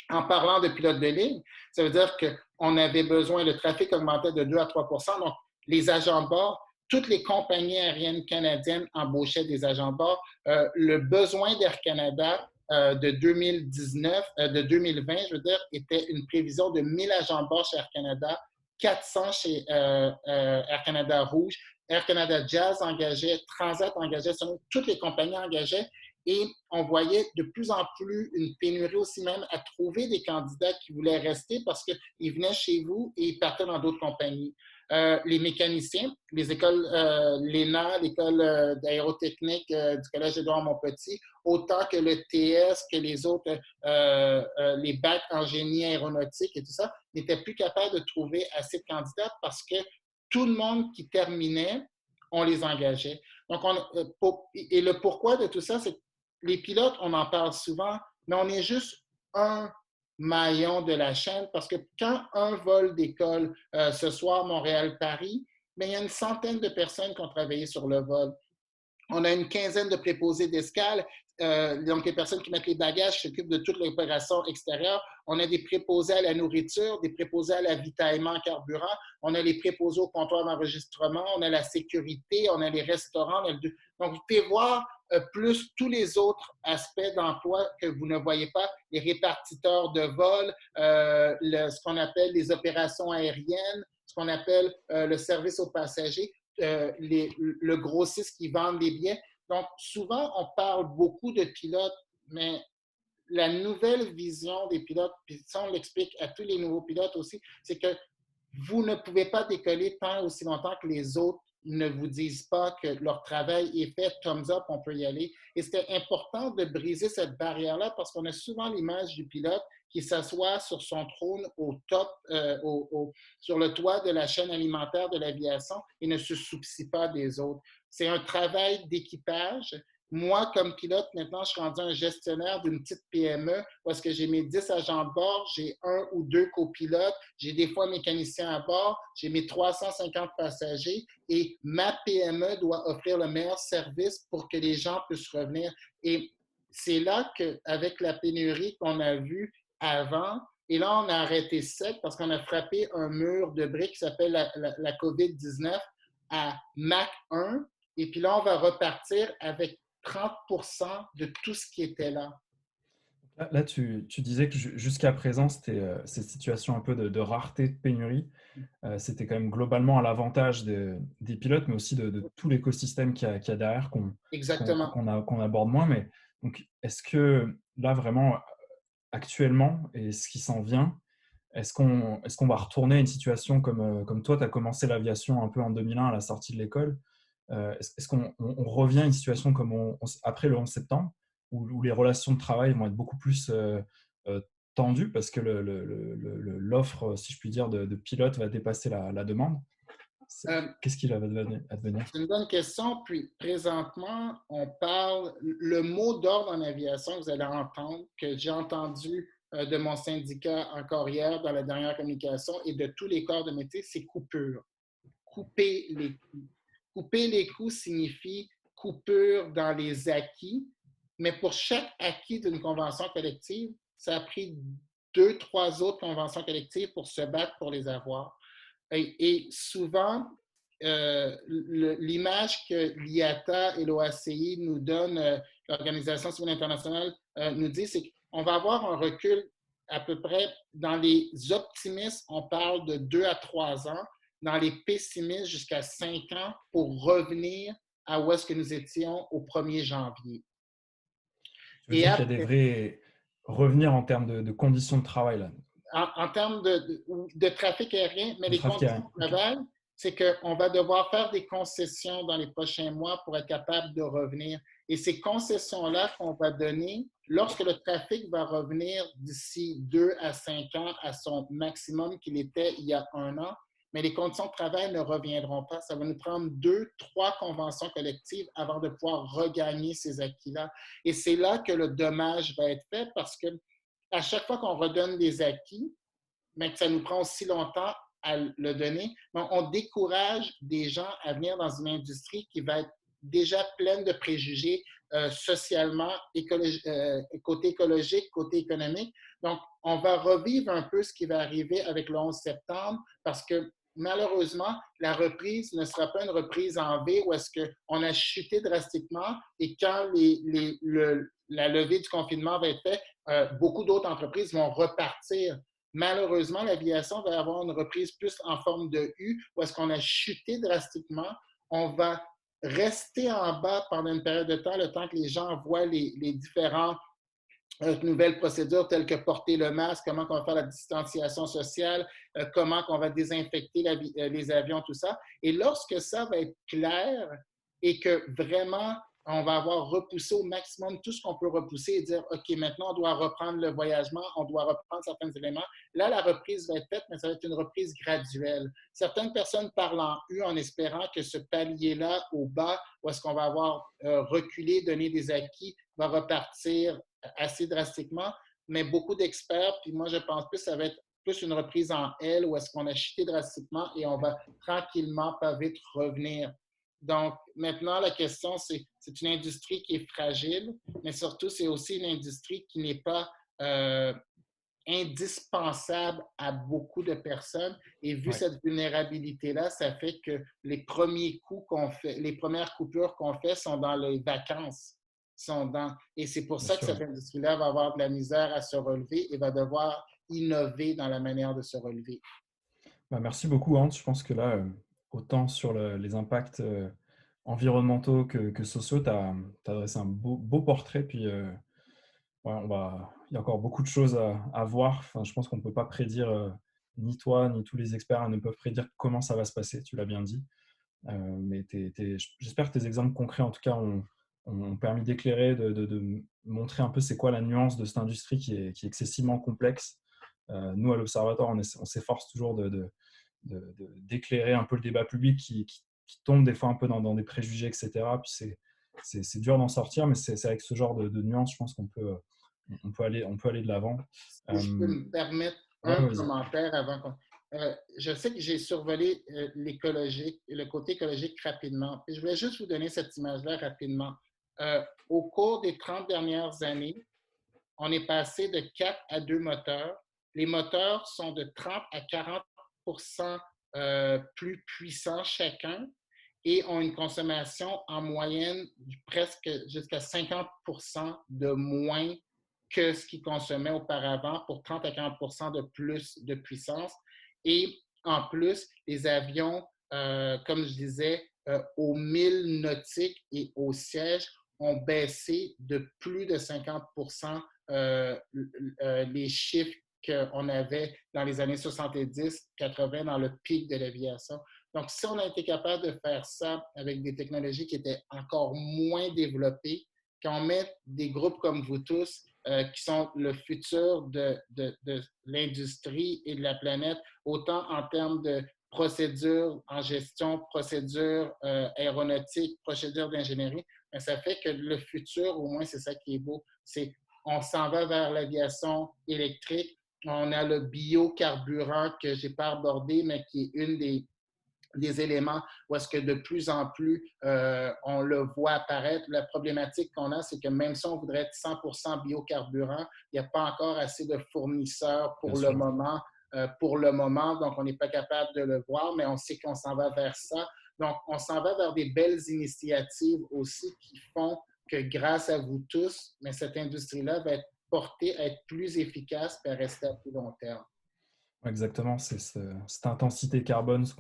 Speaker 2: En parlant de pilotes de ligne, ça veut dire qu'on avait besoin, le trafic augmentait de 2 à 3 %. Donc, les agents de bord, toutes les compagnies aériennes canadiennes embauchaient des agents de bord. Le besoin d'Air Canada de 2020, je veux dire, était une prévision de 1000 agents de bord chez Air Canada, 400 chez Air Canada Rouge. Air Canada Jazz engageait, Transat engageait, toutes les compagnies engageaient. Et on voyait de plus en plus une pénurie aussi même à trouver des candidats qui voulaient rester parce qu'ils venaient chez vous et ils partaient dans d'autres compagnies. Les mécaniciens, les écoles, l'ENA, l'école d'aérotechnique du Collège Édouard-Montpetit, autant que le TS, que les autres, les bacs en génie aéronautique et tout ça, n'étaient plus capables de trouver assez de candidats parce que tout le monde qui terminait, on les engageait. Donc, et le pourquoi de tout ça, c'est que les pilotes, on en parle souvent, mais on est juste un maillon de la chaîne parce que quand un vol décolle ce soir Montréal-Paris, mais il y a une centaine de personnes qui ont travaillé sur le vol. On a une quinzaine de préposés d'escale, donc les personnes qui mettent les bagages s'occupent de toute l'opération extérieure. On a des préposés à la nourriture, des préposés à l'avitaillement en carburant, on a les préposés au comptoir d'enregistrement, on a la sécurité, on a les restaurants. Donc, vous pouvez voir plus tous les autres aspects d'emploi que vous ne voyez pas, les répartiteurs de vol, ce qu'on appelle les opérations aériennes, ce qu'on appelle le service aux passagers. Le grossiste qui vend des billets. Donc, souvent, on parle beaucoup de pilotes, mais la nouvelle vision des pilotes, puis ça, on l'explique à tous les nouveaux pilotes aussi, c'est que vous ne pouvez pas décoller tant aussi longtemps que les autres ne vous disent pas que leur travail est fait, thumbs up, on peut y aller. Et c'était important de briser cette barrière-là parce qu'on a souvent l'image du pilote qui s'assoit sur son trône au top, sur le toit de la chaîne alimentaire de l'aviation et ne se soucie pas des autres. C'est un travail d'équipage. Moi, comme pilote, maintenant, je suis rendu un gestionnaire d'une petite PME où est-ce que j'ai mes 10 agents de bord, j'ai un ou deux copilotes, j'ai des fois un mécanicien à bord, j'ai mes 350 passagers et ma PME doit offrir le meilleur service pour que les gens puissent revenir. Et c'est là qu'avec la pénurie qu'on a vue avant, et là, on a arrêté sec parce qu'on a frappé un mur de briques qui s'appelle la COVID-19 à Mach 1. Et puis là, on va repartir avec 30% de tout ce qui était là.
Speaker 1: Là, tu disais que jusqu'à présent, c'était cette situation un peu de rareté, de pénurie. C'était quand même globalement à l'avantage des pilotes, mais aussi de tout l'écosystème qu'il y a derrière
Speaker 2: Exactement.
Speaker 1: qu'on aborde moins. Mais donc, est-ce que là, vraiment, actuellement, et ce qui s'en vient, est-ce qu'on va retourner à une situation comme toi, tu as commencé l'aviation un peu en 2001 à la sortie de l'école? Est-ce qu'on revient à une situation comme après le 11 septembre, où les relations de travail vont être beaucoup plus tendues parce que l'offre, si je puis dire, de pilotes va dépasser la demande? Qu'est-ce qui va advenir?
Speaker 2: C'est une bonne question. Puis présentement, on parle, le mot d'ordre en aviation que vous allez entendre, que j'ai entendu de mon syndicat encore hier dans la dernière communication et de tous les corps de métier, c'est coupure. Couper les coûts. Couper les coûts signifie coupure dans les acquis, mais pour chaque acquis d'une convention collective, ça a pris 2, 3 autres conventions collectives pour se battre pour les avoir. Et souvent, l'image que l'IATA et l'OACI nous donnent, l'Organisation civile internationale nous dit, c'est qu'on va avoir un recul à peu près, dans les optimistes, on parle de 2 à 3 ans, dans les pessimistes jusqu'à 5 ans pour revenir à où est-ce que nous étions au 1er janvier.
Speaker 1: Tu veux dire qu'il y a des vrais revenir en termes de conditions de travail là?
Speaker 2: En termes de trafic aérien, mais les conditions de travail, c'est qu'on va devoir faire des concessions dans les prochains mois pour être capable de revenir. Et ces concessions-là qu'on va donner, lorsque le trafic va revenir d'ici 2 à 5 ans à son maximum qu'il était il y a 1 an, mais les conditions de travail ne reviendront pas. Ça va nous prendre 2, 3 conventions collectives avant de pouvoir regagner ces acquis-là. Et c'est là que le dommage va être fait parce que à chaque fois qu'on redonne des acquis, mais que ça nous prend aussi longtemps à le donner, on décourage des gens à venir dans une industrie qui va être déjà pleine de préjugés socialement, côté écologique, côté économique. Donc, on va revivre un peu ce qui va arriver avec le 11 septembre parce que malheureusement, la reprise ne sera pas une reprise en V où est-ce qu'on a chuté drastiquement et quand la levée du confinement va être faite, beaucoup d'autres entreprises vont repartir. Malheureusement, l'aviation va avoir une reprise plus en forme de U, où est-ce qu'on a chuté drastiquement. On va rester en bas pendant une période de temps, le temps que les gens voient les différents nouvelles procédures telles que porter le masque, comment on va faire la distanciation sociale, comment on va désinfecter les avions, tout ça. Et lorsque ça va être clair et que vraiment on va avoir repoussé au maximum tout ce qu'on peut repousser et dire, OK, maintenant on doit reprendre le voyagement, on doit reprendre certains éléments. Là, la reprise va être faite, mais ça va être une reprise graduelle. Certaines personnes parlent en U en espérant que ce palier-là au bas, où est-ce qu'on va avoir reculé, donné des acquis, va repartir assez drastiquement, mais beaucoup d'experts, puis moi je pense que ça va être plus une reprise en L où est-ce qu'on a chuté drastiquement et on va tranquillement, pas vite revenir. Donc maintenant, la question, c'est une industrie qui est fragile, mais surtout, c'est aussi une industrie qui n'est pas indispensable à beaucoup de personnes. Et vu cette vulnérabilité-là, ça fait que les premiers coups qu'on fait, les premières coupures qu'on fait sont dans les vacances. Et c'est pour ça que cette industrie-là va avoir de la misère à se relever et va devoir innover dans la manière de se relever.
Speaker 1: Merci beaucoup, Hans. Je pense que là, autant sur les impacts environnementaux que sociaux, tu as dressé un beau portrait. Puis, il y a encore beaucoup de choses à voir. Enfin, je pense qu'on ne peut pas prédire, ni toi, ni tous les experts ne peuvent prédire comment ça va se passer, tu l'as bien dit. Mais j'espère que tes exemples concrets, en tout cas, ont permis d'éclairer, de montrer un peu c'est quoi la nuance de cette industrie qui est excessivement complexe. Nous, à l'Observatoire, on s'efforce toujours d'éclairer un peu le débat public qui tombe des fois un peu dans des préjugés, etc. Puis c'est dur d'en sortir, mais c'est avec ce genre de nuances, je pense qu'on peut aller de l'avant.
Speaker 2: Si je peux me permettre un commentaire avant qu'on... je sais que j'ai survolé l'écologique, le côté écologique rapidement. Puis je voulais juste vous donner cette image-là rapidement. Au cours des 30 dernières années, on est passé de 4 à 2 moteurs. Les moteurs sont de 30 à 40 plus puissants chacun et ont une consommation en moyenne presque jusqu'à 50 de moins que ce qu'ils consommaient auparavant pour 30 à 40 de plus de puissance. Et en plus, les avions, comme je disais, aux 1000 nautiques et au siège ont baissé de plus de 50 les chiffres qu'on avait dans les années 70-80 dans le pic de l'aviation. Donc, si on a été capable de faire ça avec des technologies qui étaient encore moins développées, quand on met des groupes comme vous tous, qui sont le futur de l'industrie et de la planète, autant en termes de procédures en gestion, procédures aéronautiques, procédures d'ingénierie, mais ça fait que le futur, au moins, c'est ça qui est beau. On s'en va vers l'aviation électrique. On a le biocarburant que je n'ai pas abordé, mais qui est une des éléments où est-ce que de plus en plus, on le voit apparaître. La problématique qu'on a, c'est que même si on voudrait être 100% biocarburant, il n'y a pas encore assez de fournisseurs pour le moment. Donc, on n'est pas capable de le voir, mais on sait qu'on s'en va vers ça. Donc, on s'en va vers des belles initiatives aussi qui font que grâce à vous tous, mais cette industrie-là va être portée à être plus efficace et à rester à plus long terme.
Speaker 1: Exactement, c'est cette intensité carbone, ce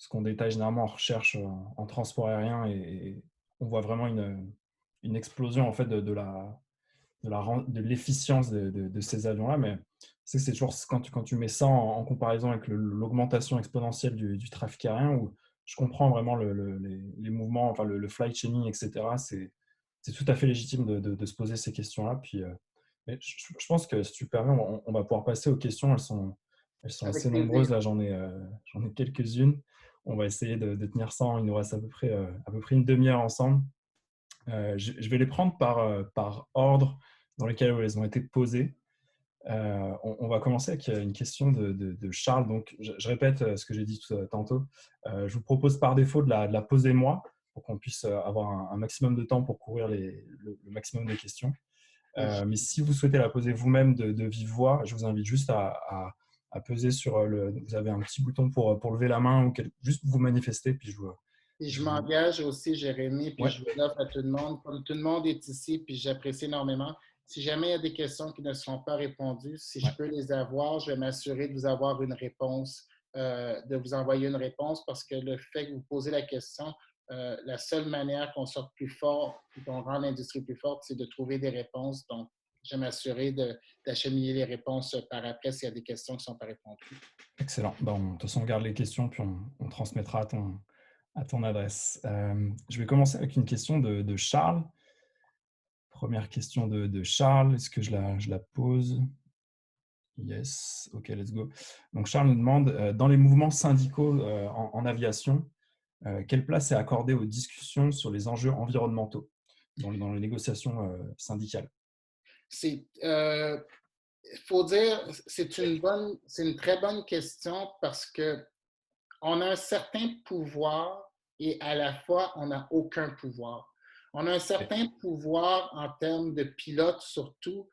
Speaker 1: qu'on détaille généralement en recherche en transport aérien, et on voit vraiment une explosion en fait de l'efficience de ces avions-là. Mais c'est toujours quand tu mets ça en comparaison avec l'augmentation exponentielle du trafic aérien, où je comprends vraiment les mouvements, enfin le flight shaming, etc. C'est tout à fait légitime de se poser ces questions-là. Puis, mais je pense que si tu permets, on va pouvoir passer aux questions. Elles sont assez nombreuses. Là, j'en ai quelques-unes. On va essayer de tenir ça. Il nous reste à peu près une demi-heure ensemble. Je vais les prendre par ordre dans lequel elles ont été posées. On va commencer avec une question de Charles. Donc, je répète ce que j'ai dit tantôt. Je vous propose par défaut de la poser moi, pour qu'on puisse avoir un maximum de temps pour couvrir le maximum de questions. Mais si vous souhaitez la poser vous-même de vive voix, je vous invite juste à peser sur vous avez un petit bouton pour lever la main, ou juste vous manifester, puis
Speaker 2: je m'engage aussi, Jérémy, puis je vous offre à tout le monde. Comme tout le monde est ici, puis j'apprécie énormément. Si jamais il y a des questions qui ne seront pas répondues, si je peux les avoir, je vais m'assurer de vous avoir une réponse, de vous envoyer une réponse, parce que le fait que vous posez la question la seule manière qu'on sorte plus fort et qu'on rend l'industrie plus forte, c'est de trouver des réponses. Donc, je vais m'assurer d'acheminer les réponses par après s'il y a des questions qui ne sont pas répondues.
Speaker 1: Excellent. Bon, de toute façon, on garde les questions, puis on transmettra à ton adresse. Je vais commencer avec une question de Charles. Première question de Charles. Est-ce que je la pose? Yes. OK, let's go. Donc, Charles nous demande, dans les mouvements syndicaux en aviation, quelle place est accordée aux discussions sur les enjeux environnementaux dans les négociations syndicales?
Speaker 2: Il faut dire, c'est une très bonne question parce que on a un certain pouvoir et à la fois, on n'a aucun pouvoir. On a un certain pouvoir en termes de pilote surtout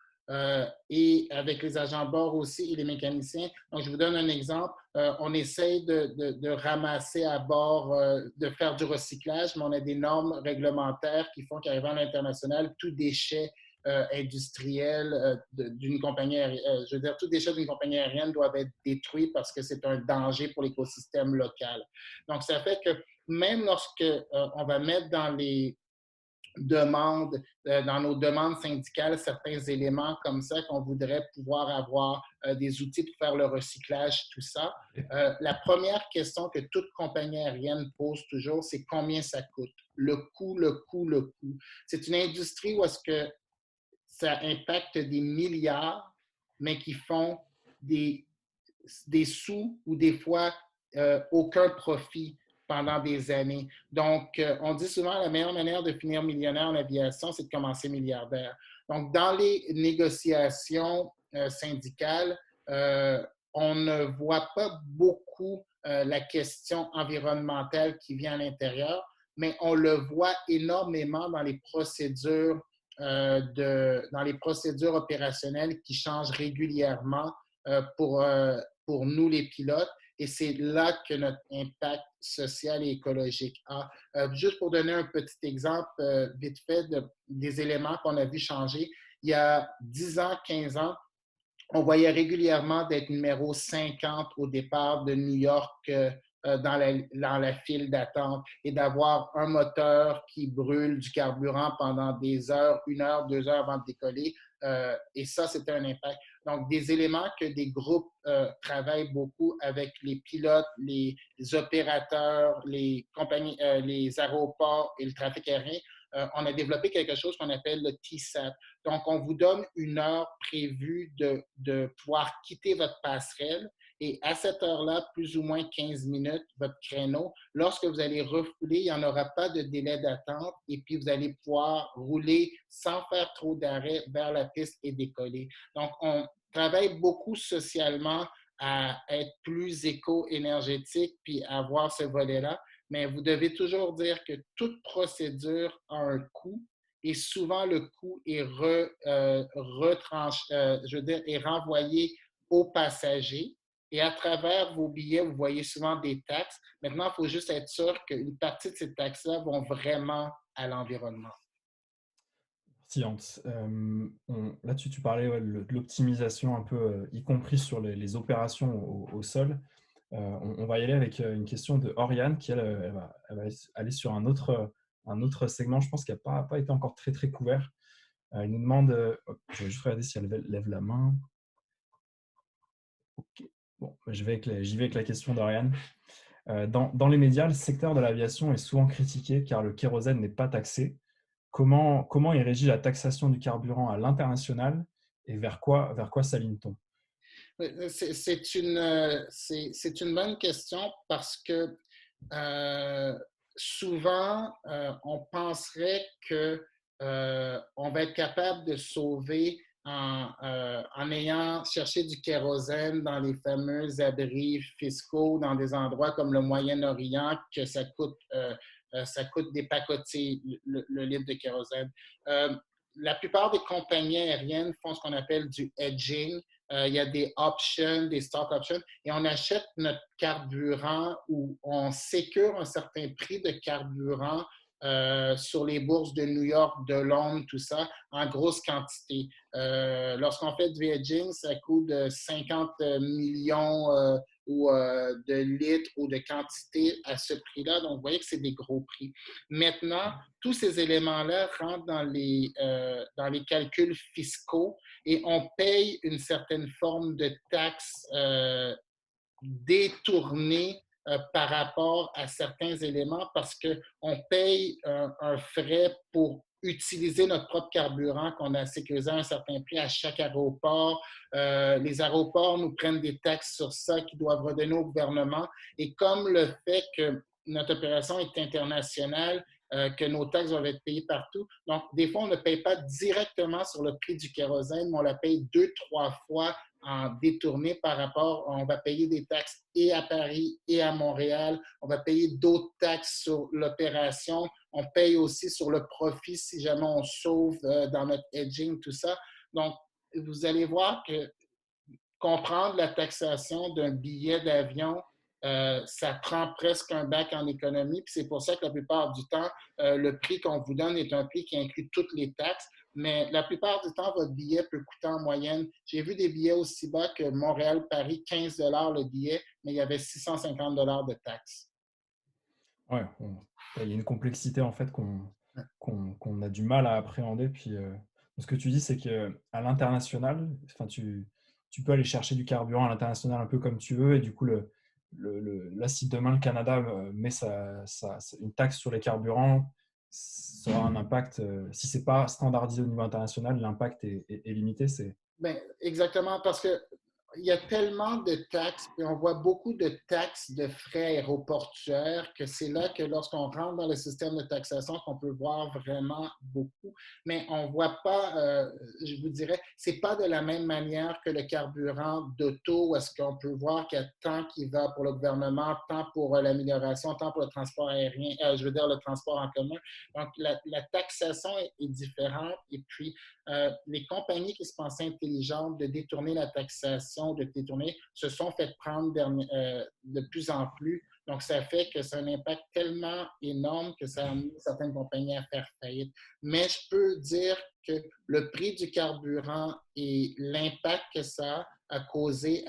Speaker 2: et avec les agents de bord aussi et les mécaniciens. Donc, je vous donne un exemple. On essaye de ramasser à bord, de faire du recyclage, mais on a des normes réglementaires qui font qu'arrivant à l'international, tout déchet industriel d'une compagnie aérienne, je veux dire, tout déchet d'une compagnie aérienne doivent être détruits parce que c'est un danger pour l'écosystème local. Donc, ça fait que même lorsque on va mettre dans les demandes, dans nos demandes syndicales, certains éléments comme ça qu'on voudrait pouvoir avoir des outils pour faire le recyclage, tout ça. La première question que toute compagnie aérienne pose toujours, c'est combien ça coûte? Le coût, le coût, le coût. C'est une industrie où est-ce que ça impacte des milliards, mais qui font des sous ou des fois aucun profit pendant des années. Donc, on dit souvent la meilleure manière de finir millionnaire en aviation, c'est de commencer milliardaire. Donc, dans les négociations syndicales, on ne voit pas beaucoup la question environnementale qui vient à l'intérieur, mais on le voit énormément dans les procédures dans les procédures opérationnelles qui changent régulièrement pour nous, les pilotes. Et c'est là que notre impact social et écologique a. Juste pour donner un petit exemple, vite fait, des éléments qu'on a vu changer. Il y a 10 ans, 15 ans, on voyait régulièrement d'être numéro 50 au départ de New York dans la file d'attente et d'avoir un moteur qui brûle du carburant pendant des heures, 1 heure, 2 heures avant de décoller. Et ça, c'était un impact. Donc, des éléments que des groupes travaillent beaucoup avec les pilotes, les opérateurs, les compagnies, les aéroports et le trafic aérien. On a développé quelque chose qu'on appelle le TSAT. Donc, on vous donne 1 heure prévue de pouvoir quitter votre passerelle et à cette heure-là, plus ou moins 15 minutes, votre créneau, lorsque vous allez refouler, il n'y en aura pas de délai d'attente et puis vous allez pouvoir rouler sans faire trop d'arrêt vers la piste et décoller. Donc, on travaille beaucoup socialement à être plus éco-énergétique puis avoir ce volet-là, mais vous devez toujours dire que toute procédure a un coût et souvent le coût est je veux dire, est renvoyé aux passagers. Et à travers vos billets, vous voyez souvent des taxes. Maintenant, il faut juste être sûr qu'une partie de ces taxes-là vont vraiment à l'environnement.
Speaker 1: Merci, Hans. Là-dessus, tu parlais de l'optimisation un peu, y compris sur les opérations au sol. On va y aller avec une question de Oriane qui, elle va aller sur un autre segment, je pense, qui n'a pas été encore très, très couvert. Elle nous demande, je vais juste regarder si elle lève la main. Ok. Bon, j'y vais avec la question d'Oriane. Dans les médias, le secteur de l'aviation est souvent critiqué car le kérosène n'est pas taxé. Comment est régie la taxation du carburant à l'international et vers quoi s'aligne-t-on?
Speaker 2: C'est une bonne question parce que souvent, on penserait que on va être capable de sauver en ayant cherché du kérosène dans les fameux abris fiscaux dans des endroits comme le Moyen-Orient, que ça coûte des pacotiers, le litre de kérosène. La plupart des compagnies aériennes font ce qu'on appelle du hedging. Il y a des options, des stock options, et on achète notre carburant ou on sécure un certain prix de carburant sur les bourses de New York, de Londres, tout ça, en grosse quantité. Lorsqu'on fait du hedging, ça coûte 50 millions de litres ou de quantité à ce prix-là. Donc, vous voyez que c'est des gros prix. Maintenant, tous ces éléments-là rentrent dans les calculs fiscaux et on paye une certaine forme de taxe détournée par rapport à certains éléments parce qu'on paye un frais pour utiliser notre propre carburant qu'on a sécurisé à un certain prix à chaque aéroport. Les aéroports nous prennent des taxes sur ça qu'ils doivent redonner au gouvernement. Et comme le fait que notre opération est internationale, que nos taxes doivent être payées partout. Donc, des fois, on ne paye pas directement sur le prix du kérosène, mais on la paye 2-3 fois en détourné par rapport, on va payer des taxes et à Paris et à Montréal, on va payer d'autres taxes sur l'opération, on paye aussi sur le profit si jamais on sauve dans notre hedging, tout ça. Donc, vous allez voir que comprendre la taxation d'un billet d'avion, ça prend presque un bac en économie. Puis c'est pour ça que la plupart du temps, le prix qu'on vous donne est un prix qui inclut toutes les taxes. Mais la plupart du temps, votre billet peut coûter en moyenne. J'ai vu des billets aussi bas que Montréal-Paris, 15 le billet, mais il y avait 650 de taxes.
Speaker 1: Ouais, il y a une complexité en fait qu'on a du mal à appréhender. Puis, ce que tu dis, c'est qu'à l'international, enfin, tu peux aller chercher du carburant à l'international un peu comme tu veux. Et du coup, là, si demain le Canada met une taxe sur les carburants, ça aura un impact. Si ce n'est pas standardisé au niveau international, l'impact est limité.
Speaker 2: Bien, exactement, parce que il y a tellement de taxes, et on voit beaucoup de taxes de frais aéroportuaires que c'est là que lorsqu'on rentre dans le système de taxation qu'on peut voir vraiment beaucoup. Mais on ne voit pas, je vous dirais, c'est pas de la même manière que le carburant d'auto où est-ce qu'on peut voir qu'il y a tant qui va pour le gouvernement, tant pour l'amélioration, tant pour le transport aérien, je veux dire le transport en commun. Donc, la taxation est différente et puis les compagnies qui se pensaient intelligentes de détourner la taxation, de détourner, se sont fait prendre de plus en plus. Donc, ça fait que c'est un impact tellement énorme que ça a amené certaines compagnies à faire faillite. Mais je peux dire que le prix du carburant et l'impact que ça a causé,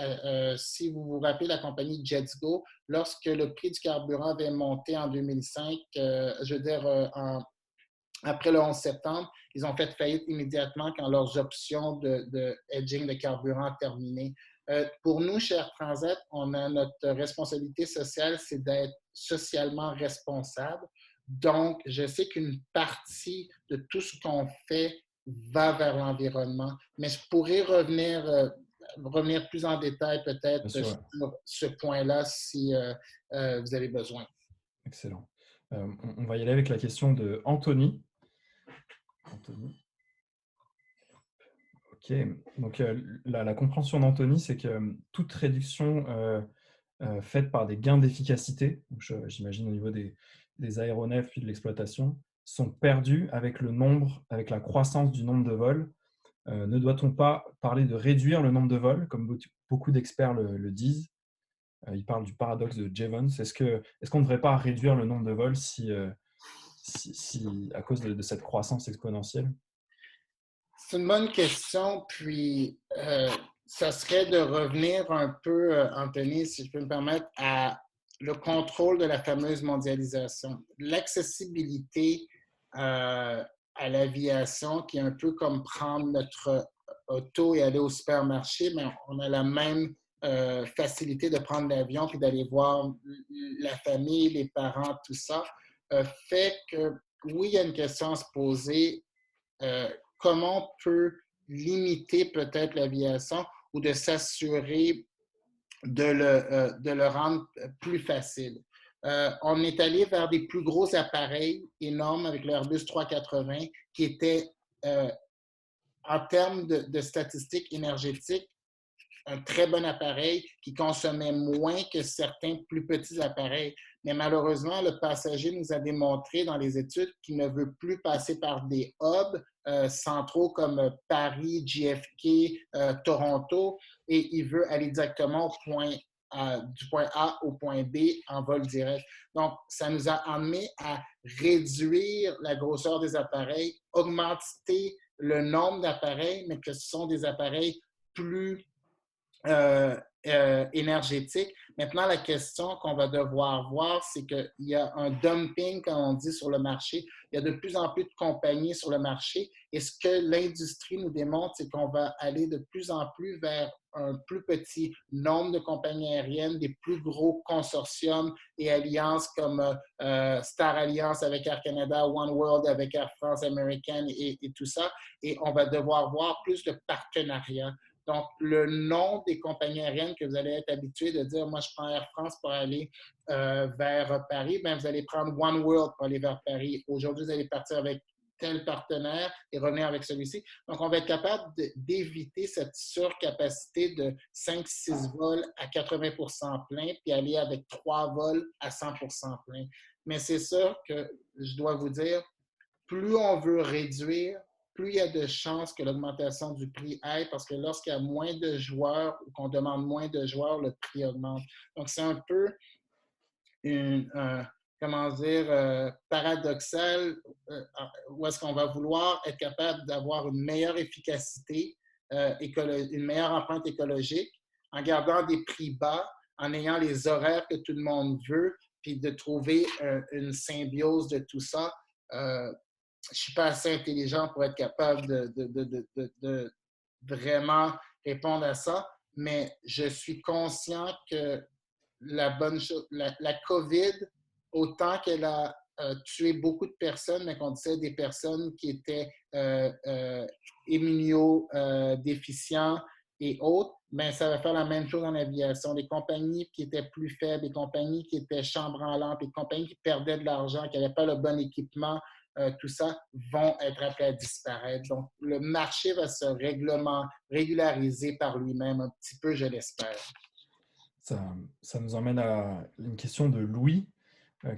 Speaker 2: si vous vous rappelez la compagnie JetGo, lorsque le prix du carburant avait monté en 2005, je veux dire après le 11 septembre, ils ont fait faillite immédiatement quand leurs options de hedging de carburant terminaient. Pour nous, chez Air Transat, on a notre responsabilité sociale, c'est d'être socialement responsable. Donc, je sais qu'une partie de tout ce qu'on fait va vers l'environnement, mais je pourrais revenir plus en détail peut-être sur ce point-là si vous avez besoin.
Speaker 1: Excellent. On va y aller avec la question de Anthony. Ok, donc la compréhension d'Anthony, c'est que toute réduction faite par des gains d'efficacité, j'imagine au niveau des aéronefs puis de l'exploitation, sont perdues avec la croissance du nombre de vols. Ne doit-on pas parler de réduire le nombre de vols, comme beaucoup d'experts le disent? Ils parlent du paradoxe de Jevons. Est-ce qu'on ne devrait pas réduire le nombre de vols à cause de cette croissance exponentielle?
Speaker 2: C'est une bonne question, puis ça serait de revenir un peu, Anthony, si je peux me permettre, à le contrôle de la fameuse mondialisation. L'accessibilité à l'aviation, qui est un peu comme prendre notre auto et aller au supermarché, mais on a la même facilité de prendre l'avion puis d'aller voir la famille, les parents, tout ça, fait que oui, il y a une question à se poser. Comment on peut limiter peut-être l'aviation ou de s'assurer de le rendre plus facile. On est allé vers des plus gros appareils énormes avec l'Airbus 380 qui était, en termes de statistiques énergétiques, un très bon appareil qui consommait moins que certains plus petits appareils. Mais malheureusement, le passager nous a démontré dans les études qu'il ne veut plus passer par des hubs centraux comme Paris, JFK, Toronto, et il veut aller directement au point du point A au point B en vol direct. Donc, ça nous a amené à réduire la grosseur des appareils, augmenter le nombre d'appareils, mais que ce sont des appareils plus énergétique. Maintenant, la question qu'on va devoir voir, c'est qu'il y a un dumping, comme on dit, sur le marché. Il y a de plus en plus de compagnies sur le marché. Et ce que l'industrie nous démontre, c'est qu'on va aller de plus en plus vers un plus petit nombre de compagnies aériennes, des plus gros consortiums et alliances comme Star Alliance avec Air Canada, One World avec Air France, American et tout ça. Et on va devoir voir plus de partenariats. Donc, le nom des compagnies aériennes que vous allez être habitués de dire, moi, je prends Air France pour aller vers Paris, bien, vous allez prendre One World pour aller vers Paris. Aujourd'hui, vous allez partir avec tel partenaire et revenir avec celui-ci. Donc, on va être capable d'éviter cette surcapacité de 5-6 vols à 80 plein, puis aller avec 3 vols à 100 plein. Mais c'est sûr que je dois vous dire, plus on veut réduire, plus il y a de chances que l'augmentation du prix aille, parce que lorsqu'il y a moins de joueurs ou qu'on demande moins de joueurs, le prix augmente. Donc, c'est un peu paradoxal, où est-ce qu'on va vouloir être capable d'avoir une meilleure efficacité, une meilleure empreinte écologique, en gardant des prix bas, en ayant les horaires que tout le monde veut, puis de trouver une symbiose de tout ça. Je ne suis pas assez intelligent pour être capable de vraiment répondre à ça, mais je suis conscient que la COVID, autant qu'elle a tué beaucoup de personnes, mais qu'on disait des personnes qui étaient immunodéficients et autres, mais ça va faire la même chose en aviation. Les compagnies qui étaient plus faibles, les compagnies qui étaient chambranlantes, les compagnies qui perdaient de l'argent, qui n'avaient pas le bon équipement, tout ça vont être appelés à disparaître. Donc, le marché va se régulariser par lui-même un petit peu, je l'espère.
Speaker 1: Ça nous emmène à une question de Louis,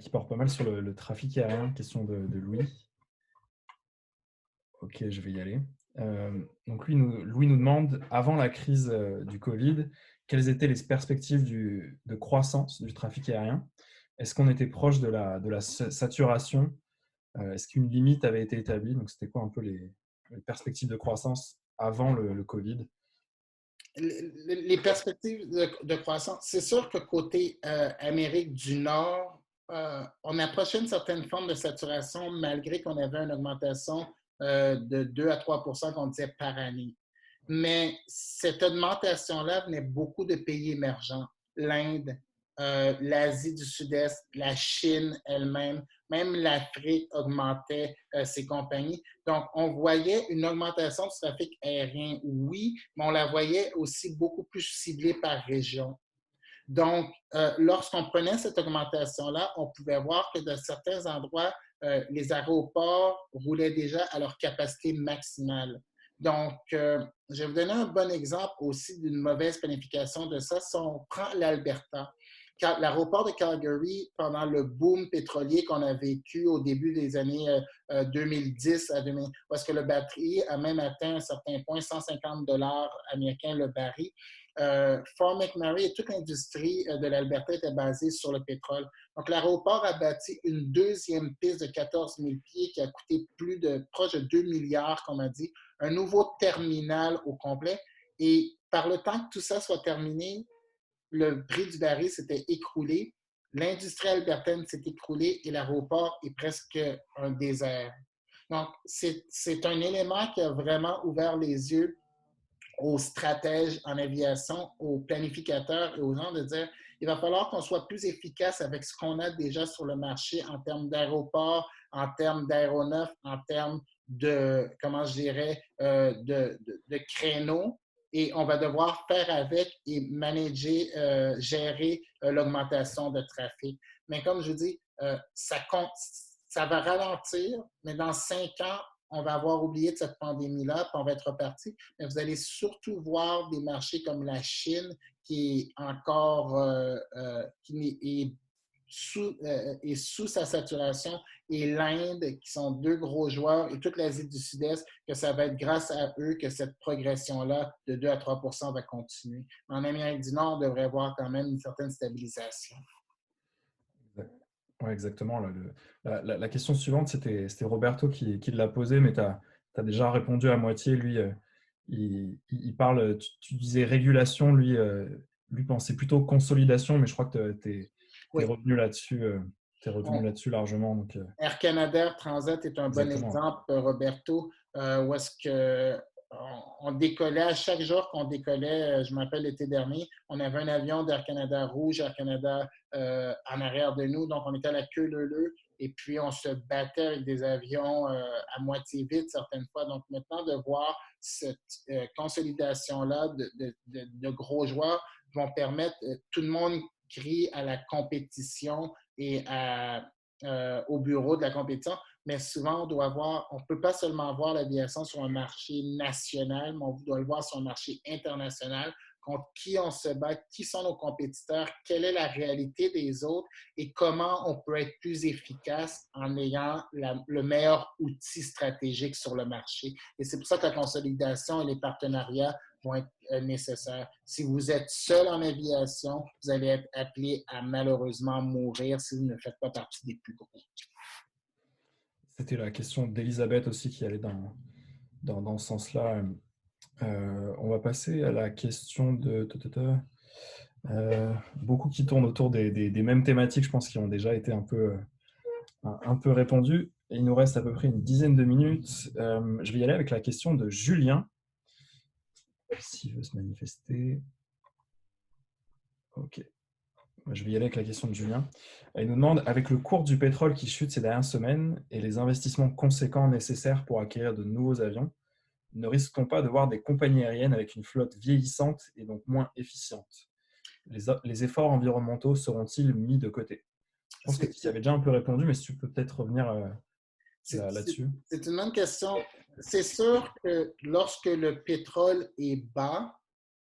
Speaker 1: qui porte pas mal sur le trafic aérien. Question de Louis. Ok, je vais y aller. Donc Louis nous demande, avant la crise du Covid, quelles étaient les perspectives de croissance du trafic aérien? Est-ce qu'on était proche de la saturation? Est-ce qu'une limite avait été établie? Donc, c'était quoi un peu les perspectives de croissance avant le Covid?
Speaker 2: Les perspectives de croissance, c'est sûr que côté Amérique du Nord, on approchait une certaine forme de saturation malgré qu'on avait une augmentation de 2 à 3 qu'on disait par année. Mais cette augmentation-là venait beaucoup de pays émergents. L'Inde, l'Asie du Sud-Est, la Chine elle-même, même l'Afrique augmentait ses compagnies. Donc, on voyait une augmentation du trafic aérien, oui, mais on la voyait aussi beaucoup plus ciblée par région. Donc, lorsqu'on prenait cette augmentation-là, on pouvait voir que dans certains endroits, les aéroports roulaient déjà à leur capacité maximale. Donc, je vais vous donner un bon exemple aussi d'une mauvaise planification de ça. Si on prend l'Alberta, l'aéroport de Calgary, pendant le boom pétrolier qu'on a vécu au début des années 2010 à 2000, parce que le baril a même atteint un certain point, 150 $ américains le baril. Fort McMurray et toute l'industrie de l'Alberta était basée sur le pétrole. Donc, l'aéroport a bâti une deuxième piste de 14 000 pieds qui a coûté proche de 2 milliards, comme on a dit, un nouveau terminal au complet. Et par le temps que tout ça soit terminé, le prix du baril s'était écroulé, l'industrie albertaine s'est écroulée et l'aéroport est presque un désert. Donc, c'est un élément qui a vraiment ouvert les yeux aux stratèges en aviation, aux planificateurs et aux gens de dire il va falloir qu'on soit plus efficace avec ce qu'on a déjà sur le marché en termes d'aéroports, en termes d'aéronefs, en termes de, comment je dirais, de créneaux. Et on va devoir faire avec et manager, gérer l'augmentation de trafic. Mais comme je vous dis, ça va ralentir, mais dans 5 ans, on va avoir oublié de cette pandémie-là, puis on va être reparti. Mais vous allez surtout voir des marchés comme la Chine qui est encore qui est est sous sa saturation, et l'Inde, qui sont deux gros joueurs, et toute l'Asie du Sud-Est, que ça va être grâce à eux que cette progression-là de 2 à 3 va continuer. En Amérique du Nord, on devrait voir quand même une certaine stabilisation.
Speaker 1: Oui, exactement. La question suivante, c'était Roberto qui l'a posée, mais tu as déjà répondu à moitié. Lui, il parle, tu disais régulation, lui pensait plutôt consolidation, mais je crois que tu es
Speaker 2: Oui.
Speaker 1: revenu là-dessus. Largement. Donc,
Speaker 2: Air Canada, Air Transat est un bon
Speaker 1: exactement.
Speaker 2: exemple, Roberto, où est-ce que on décollait, à chaque jour qu'on décollait, je m'appelle l'été dernier, on avait un avion d'Air Canada rouge, Air Canada en arrière de nous, donc on était à la queue leu-leu, et puis on se battait avec des avions à moitié vides certaines fois. Donc maintenant, de voir cette consolidation-là de gros joueurs vont permettre, tout le monde crie à la compétition et au bureau de la compétition, mais souvent, on ne peut pas seulement voir l'aviation sur un marché national, mais on doit le voir sur un marché international, contre qui on se bat, qui sont nos compétiteurs, quelle est la réalité des autres et comment on peut être plus efficace en ayant le meilleur outil stratégique sur le marché. Et c'est pour ça que la consolidation et les partenariats vont être nécessaires. Si vous êtes seul en aviation, vous allez être appelé à malheureusement mourir si vous ne faites pas partie des plus gros.
Speaker 1: C'était la question d'Elisabeth aussi qui allait dans ce sens-là. On va passer à la question de beaucoup qui tournent autour des mêmes thématiques, je pense, qui ont déjà été un peu répondues. Et il nous reste à peu près une dizaine de minutes. Je vais y aller avec la question de Julien, s'il veut se manifester. Ok. Je vais y aller avec la question de Julien. Il nous demande, avec le cours du pétrole qui chute ces dernières semaines et les investissements conséquents nécessaires pour acquérir de nouveaux avions, ne risque-t-on pas de voir des compagnies aériennes avec une flotte vieillissante et donc moins efficiente? Les efforts environnementaux seront-ils mis de côté? Je pense que tu y avais déjà un peu répondu, mais si tu peux peut-être revenir là-dessus.
Speaker 2: C'est une bonne question. C'est sûr que lorsque le pétrole est bas,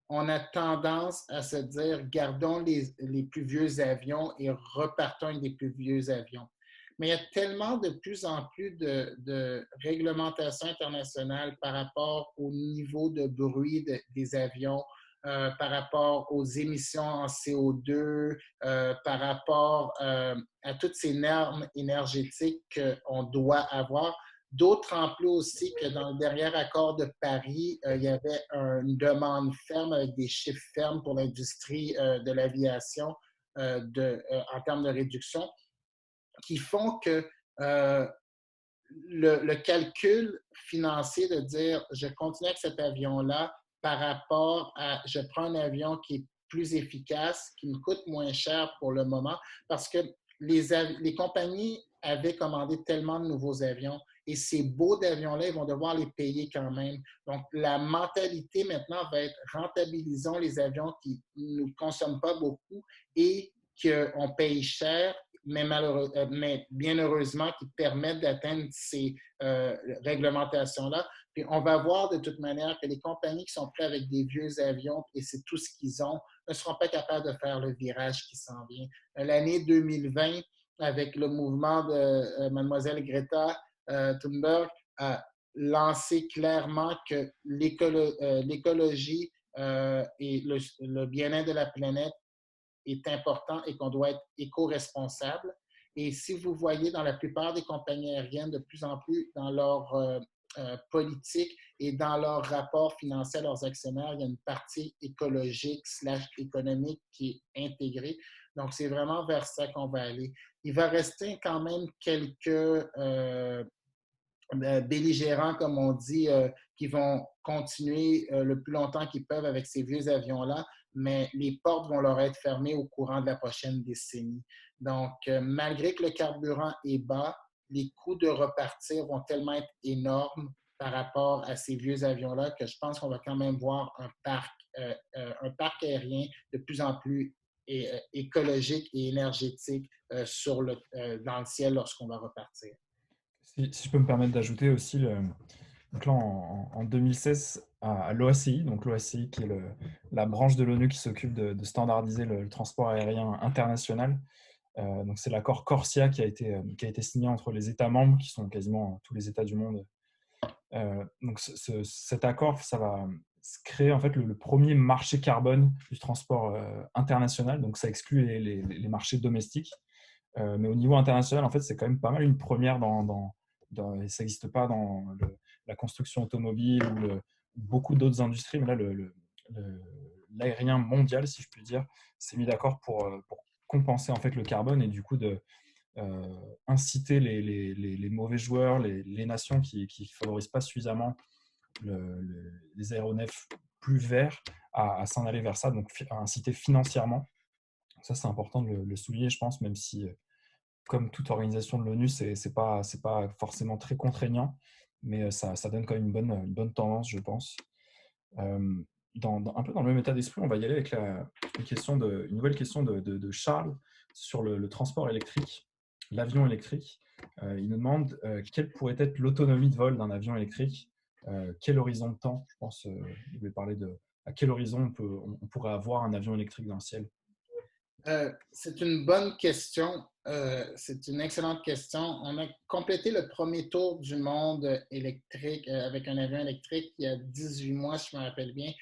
Speaker 2: on a tendance à se dire, gardons les plus vieux avions et repartons avec des plus vieux avions. Mais il y a tellement de plus en plus de réglementation internationale par rapport au niveau de bruit des avions, par rapport aux émissions en CO2, par rapport à toutes ces normes énergétiques qu'on doit avoir. D'autres emplois aussi que dans le dernier accord de Paris, il y avait une demande ferme avec des chiffres fermes pour l'industrie de l'aviation en termes de réduction, qui font que le calcul financier de dire je continue avec cet avion-là par rapport à je prends un avion qui est plus efficace, qui me coûte moins cher pour le moment, parce que les compagnies avaient commandé tellement de nouveaux avions et ces beaux avions-là, ils vont devoir les payer quand même. Donc, la mentalité maintenant va être rentabilisons les avions qui ne consomment pas beaucoup et qu'on paye cher, mais bien heureusement qui permettent d'atteindre ces réglementations-là. Puis on va voir de toute manière que les compagnies qui sont prêtes avec des vieux avions, et c'est tout ce qu'ils ont, ne seront pas capables de faire le virage qui s'en vient. L'année 2020, avec le mouvement de Mademoiselle Greta Thunberg, a lancé clairement que l'écologie et le bien-être de la planète est important et qu'on doit être éco-responsable. Et si vous voyez dans la plupart des compagnies aériennes, de plus en plus dans leur politique et dans leur rapport financier à leurs actionnaires, il y a une partie écologique / économique qui est intégrée. Donc, c'est vraiment vers ça qu'on va aller. Il va rester quand même quelques belligérants, comme on dit, qui vont continuer le plus longtemps qu'ils peuvent avec ces vieux avions-là, mais les portes vont leur être fermées au courant de la prochaine décennie. Donc, malgré que le carburant est bas, les coûts de repartir vont tellement être énormes par rapport à ces vieux avions-là que je pense qu'on va quand même voir un parc aérien de plus en plus écologique et énergétique dans le ciel lorsqu'on va repartir.
Speaker 1: Si je peux me permettre d'ajouter aussi, donc là, en 2016, à l'OACI, donc l'OACI qui est la branche de l'ONU qui s'occupe de standardiser le transport aérien international, Donc, c'est l'accord Corsia qui a été signé entre les États membres, qui sont quasiment tous les États du monde. Donc, cet accord, ça va créer en fait le premier marché carbone du transport international. Donc, ça exclut les marchés domestiques. Mais au niveau international, en fait, c'est quand même pas mal une première ça n'existe pas dans la construction automobile ou beaucoup d'autres industries. Mais là, l'aérien mondial, si je puis dire, s'est mis d'accord pour compenser en fait le carbone et du coup de inciter les mauvais joueurs, les nations qui ne favorisent pas suffisamment les aéronefs plus verts à s'en aller vers ça, donc à inciter financièrement. Ça, c'est important de le souligner, je pense, même si, comme toute organisation de l'ONU, ce n'est pas forcément très contraignant, mais ça donne quand même une bonne tendance, je pense. Un peu dans le même état d'esprit, on va y aller avec une nouvelle question de Charles sur le transport électrique, l'avion électrique. Il nous demande quelle pourrait être l'autonomie de vol d'un avion électrique, quel horizon de temps, je pense, il voulait parler de à quel horizon on pourrait avoir un avion électrique dans le ciel.
Speaker 2: C'est une bonne question. C'est une excellente question. On a complété le premier tour du monde électrique avec un avion électrique il y a 18 mois, si je me rappelle bien,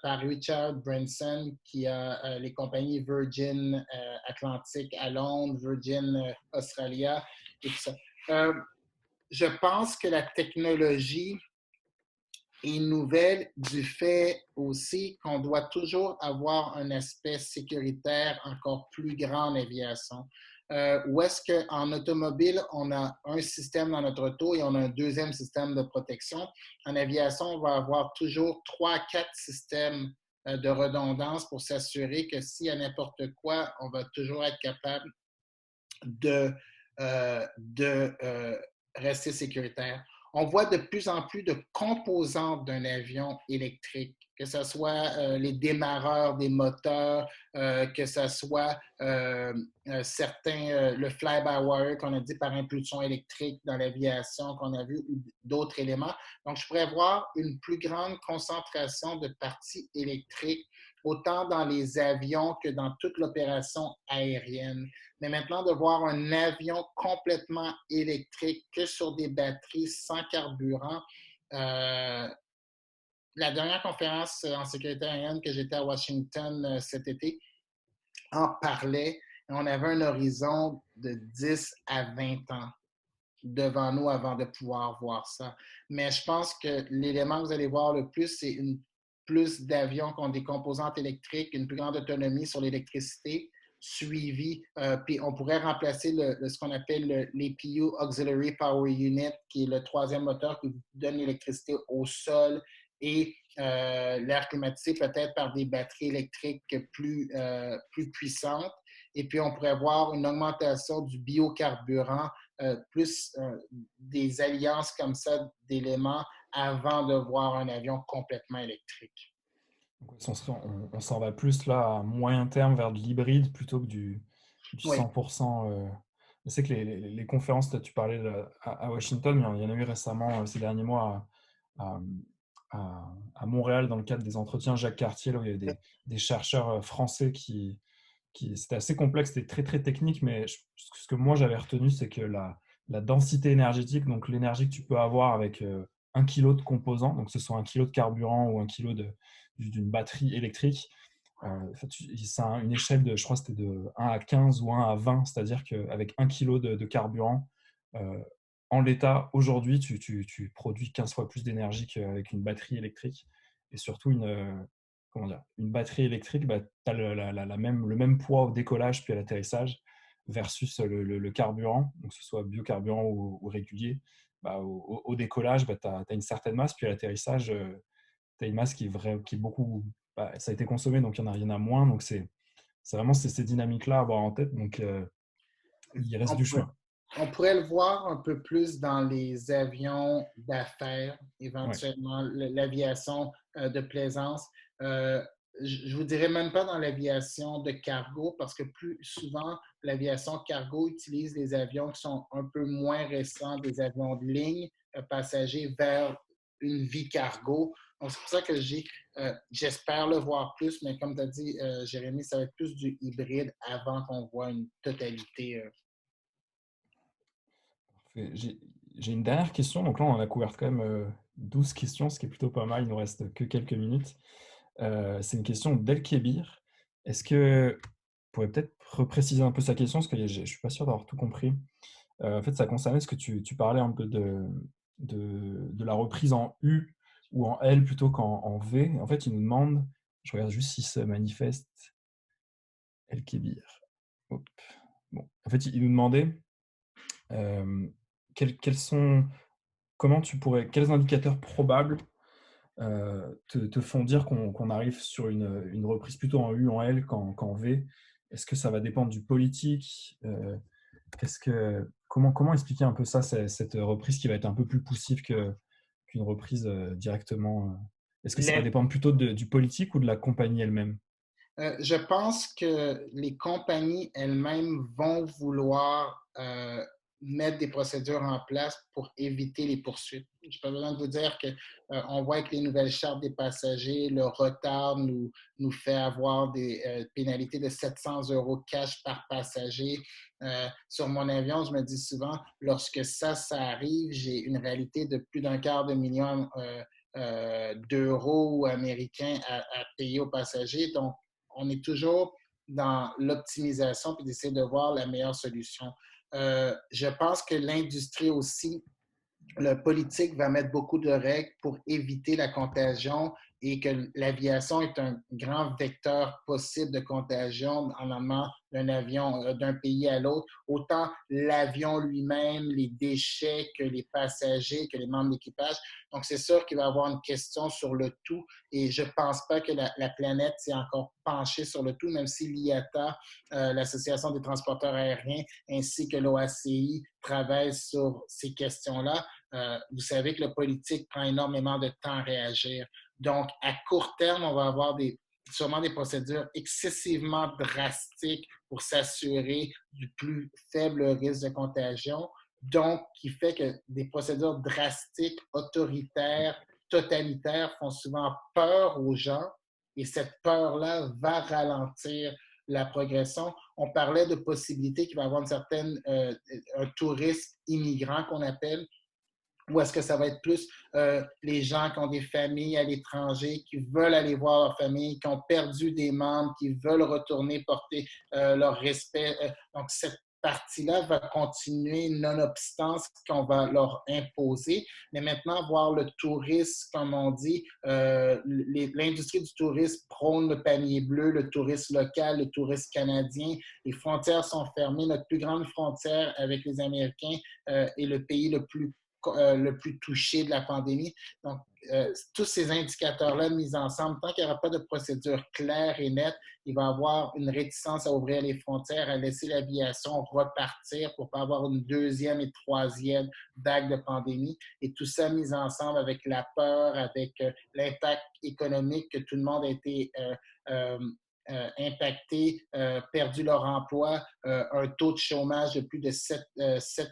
Speaker 2: par Richard Branson, qui a les compagnies Virgin Atlantic à Londres, Virgin Australia et tout ça. Je pense que la technologie est nouvelle du fait aussi qu'on doit toujours avoir un aspect sécuritaire encore plus grand en aviation. Où est-ce qu'en automobile, on a un système dans notre auto et on a un deuxième système de protection. En aviation, on va avoir toujours 3-4 systèmes de redondance pour s'assurer que s'il y a n'importe quoi, on va toujours être capable de rester sécuritaire. On voit de plus en plus de composantes d'un avion électrique, que ce soit les démarreurs des moteurs, que ce soit le fly-by-wire qu'on a dit par impulsion électrique dans l'aviation, qu'on a vu, ou d'autres éléments. Donc, je pourrais voir une plus grande concentration de parties électriques, autant dans les avions que dans toute l'opération aérienne. Mais maintenant, de voir un avion complètement électrique que sur des batteries sans carburant. La dernière conférence en sécurité aérienne que j'étais à Washington cet été en parlait. On avait un horizon de 10 à 20 ans devant nous avant de pouvoir voir ça. Mais je pense que l'élément que vous allez voir le plus, c'est plus d'avions qui ont des composantes électriques, une plus grande autonomie sur l'électricité, suivi, puis on pourrait remplacer ce qu'on appelle l'APU, Auxiliary Power Unit, qui est le troisième moteur qui donne l'électricité au sol et l'air climatisé peut-être par des batteries électriques plus puissantes. Et puis, on pourrait voir une augmentation du biocarburant, plus des alliances comme ça d'éléments avant de voir un avion complètement électrique.
Speaker 1: On s'en va plus là à moyen terme vers de l'hybride plutôt que du
Speaker 2: Oui.
Speaker 1: 100%. Je sais que les conférences, tu parlais à Washington, mais il y en a eu récemment ces derniers mois à, à Montréal dans le cadre des entretiens Jacques Cartier, là, où il y avait des chercheurs français c'était assez complexe, c'était très très technique, mais ce que moi j'avais retenu, c'est que la densité énergétique, donc l'énergie que tu peux avoir avec 1 kg de composants, donc que ce soit 1 kg de carburant ou 1 kg d'une batterie électrique, c'est une échelle je crois que c'était de 1 à 15 ou 1 à 20, c'est-à-dire qu'avec 1 kg de carburant, en l'état, aujourd'hui, tu produis 15 fois plus d'énergie qu'avec une batterie électrique. Et surtout, une batterie électrique, bah, tu as le même poids au décollage puis à l'atterrissage versus le carburant, donc que ce soit biocarburant ou régulier. Bah, au décollage, bah, tu as une certaine masse, puis à l'atterrissage, tu as une masse qui est beaucoup. Bah, ça a été consommé, donc il y en a moins. Donc c'est vraiment ces dynamiques-là à avoir en tête. Donc il reste du chemin.
Speaker 2: On pourrait le voir un peu plus dans les avions d'affaires, éventuellement, l'aviation de plaisance. Je vous dirais même pas dans l'aviation de cargo, parce que plus souvent, l'aviation cargo utilise des avions qui sont un peu moins récents, des avions de ligne passagers vers une vie cargo. Donc, c'est pour ça que j'espère le voir plus, mais comme tu as dit, Jérémy, ça va être plus du hybride avant qu'on voit une totalité.
Speaker 1: Parfait. J'ai une dernière question. Donc là, on en a couvert quand même 12 questions, ce qui est plutôt pas mal. Il nous reste que quelques minutes. C'est une question d'El-Kébir. Est-ce que vous pourriez peut-être repréciser un peu sa question, parce que je ne suis pas sûr d'avoir tout compris. En fait, ça concernait ce que tu parlais un peu de la reprise en U ou en L plutôt qu'en V. En fait, il nous demande, je regarde juste s'il se manifeste, El-Kébir. Hop. Bon. En fait, il nous demandait quels sont, quels indicateurs probables te font dire qu'on arrive sur une reprise plutôt en U, en L qu'en V? Est-ce que ça va dépendre du politique? Comment expliquer un peu ça, cette reprise qui va être un peu plus poussive qu'une reprise directement? Est-ce que ça va dépendre plutôt du politique ou de la compagnie elle-même?
Speaker 2: Je pense que les compagnies elles-mêmes vont vouloir mettre des procédures en place pour éviter les poursuites. Je n'ai pas besoin de vous dire qu'on voit que les nouvelles chartes des passagers, le retard nous fait avoir des pénalités de 700 € cash par passager. Sur mon avion, je me dis souvent, lorsque ça arrive, j'ai une réalité de plus d'1/4 de million d'euros américains à payer aux passagers. Donc, on est toujours dans l'optimisation puis d'essayer de voir la meilleure solution. Je pense que l'industrie aussi, le politique va mettre beaucoup de règles pour éviter la contagion et que l'aviation est un grand vecteur possible de contagion en allant d'un avion d'un pays à l'autre. Autant l'avion lui-même, les déchets que les passagers, que les membres d'équipage. Donc, c'est sûr qu'il va y avoir une question sur le tout et je ne pense pas que la planète s'est encore penchée sur le tout, même si l'IATA, l'Association des transporteurs aériens, ainsi que l'OACI travaillent sur ces questions-là. Vous savez que le politique prend énormément de temps à réagir. Donc, à court terme, on va avoir sûrement des procédures excessivement drastiques pour s'assurer du plus faible risque de contagion. Donc, qui fait que des procédures drastiques, autoritaires, totalitaires font souvent peur aux gens et cette peur-là va ralentir la progression. On parlait de possibilités qu'il va y avoir un tourisme immigrant qu'on appelle, ou est-ce que ça va être plus les gens qui ont des familles à l'étranger, qui veulent aller voir leur famille, qui ont perdu des membres, qui veulent retourner porter leur respect. Donc, cette partie-là va continuer nonobstant ce qu'on va leur imposer. Mais maintenant, voir le tourisme, comme on dit, l'industrie du tourisme prône le panier bleu, le tourisme local, le tourisme canadien. Les frontières sont fermées. Notre plus grande frontière avec les Américains est le pays le plus touché de la pandémie. Donc, tous ces indicateurs-là mis ensemble, tant qu'il n'y aura pas de procédure claire et nette, il va y avoir une réticence à ouvrir les frontières, à laisser l'aviation repartir pour ne pas avoir une deuxième et troisième vague de pandémie. Et tout ça mis ensemble avec la peur, avec l'impact économique que tout le monde a été impactés, perdu leur emploi, un taux de chômage de plus de 7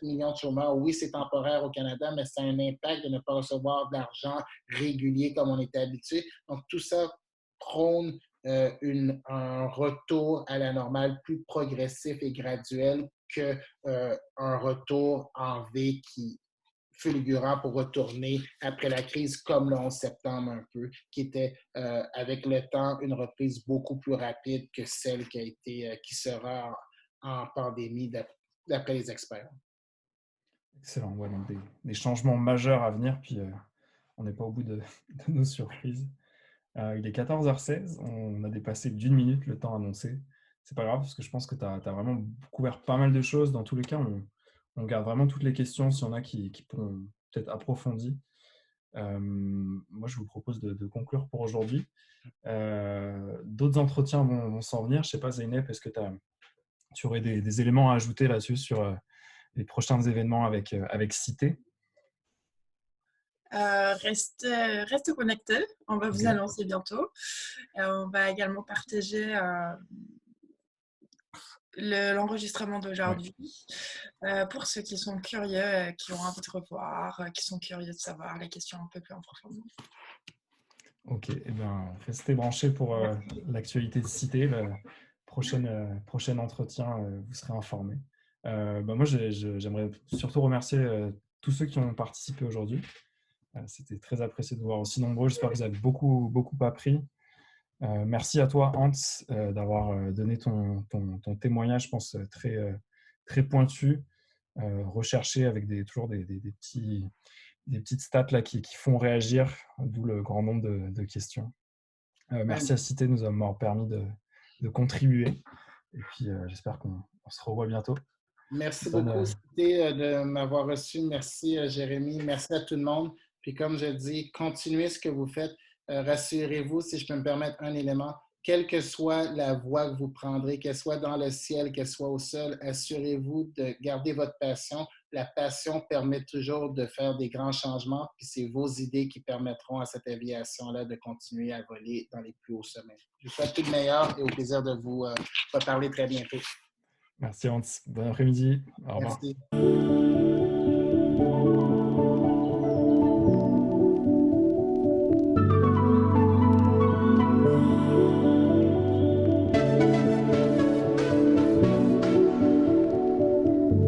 Speaker 2: millions de chômeurs. Oui, c'est temporaire au Canada, mais ça a un impact de ne pas recevoir d'argent régulier comme on était habitué. Donc, tout ça prône un retour à la normale plus progressif et graduel qu'un retour en V qui fulgurant pour retourner après la crise comme le 11 septembre un peu, qui était avec le temps une reprise beaucoup plus rapide que celle qui sera en pandémie d'après les experts.
Speaker 1: Excellent. Ouais, donc des changements majeurs à venir, puis on n'est pas au bout de nos surprises. Il est 14h16, on a dépassé d'1 minute le temps annoncé. C'est pas grave, parce que je pense que tu as vraiment couvert pas mal de choses. Dans tous les cas, on garde vraiment toutes les questions s'il y en a qui pourront peut-être approfondir. Moi, je vous propose de conclure pour aujourd'hui. D'autres entretiens vont s'en venir. Je ne sais pas, Zeynep, est-ce que tu aurais des éléments à ajouter là-dessus sur les prochains événements avec Cité?
Speaker 3: Reste connecté, on va vous annoncer bientôt. On va également partager l'enregistrement d'aujourd'hui pour ceux qui sont curieux, qui ont envie de revoir, qui sont curieux de savoir les questions un peu plus en profondeur.
Speaker 1: Ok, eh bien, restez branchés pour l'actualité de Cité. Le prochain entretien, vous serez informés. Moi, j'aimerais surtout remercier tous ceux qui ont participé aujourd'hui. C'était très apprécié de vous voir aussi nombreux. J'espère que vous avez beaucoup, beaucoup appris. Merci à toi, Hans, d'avoir donné ton témoignage, je pense, très pointu, recherché avec toujours des petites stats là, qui font réagir, d'où le grand nombre de questions. Merci à Cité de nous avoir permis de contribuer. Et puis, j'espère qu'on se revoit bientôt.
Speaker 2: Merci beaucoup, Cité, de m'avoir reçu. Merci, Jérémy. Merci à tout le monde. Puis comme je dis, continuez ce que vous faites. Rassurez-vous, si je peux me permettre un élément, quelle que soit la voie que vous prendrez, qu'elle soit dans le ciel, qu'elle soit au sol, assurez-vous de garder votre passion. La passion permet toujours de faire des grands changements, puis c'est vos idées qui permettront à cette aviation-là de continuer à voler dans les plus hauts sommets. Je vous souhaite tout le meilleur et au plaisir de vous reparler très bientôt.
Speaker 1: Merci Hans. Bon après-midi. Au revoir.
Speaker 2: Merci.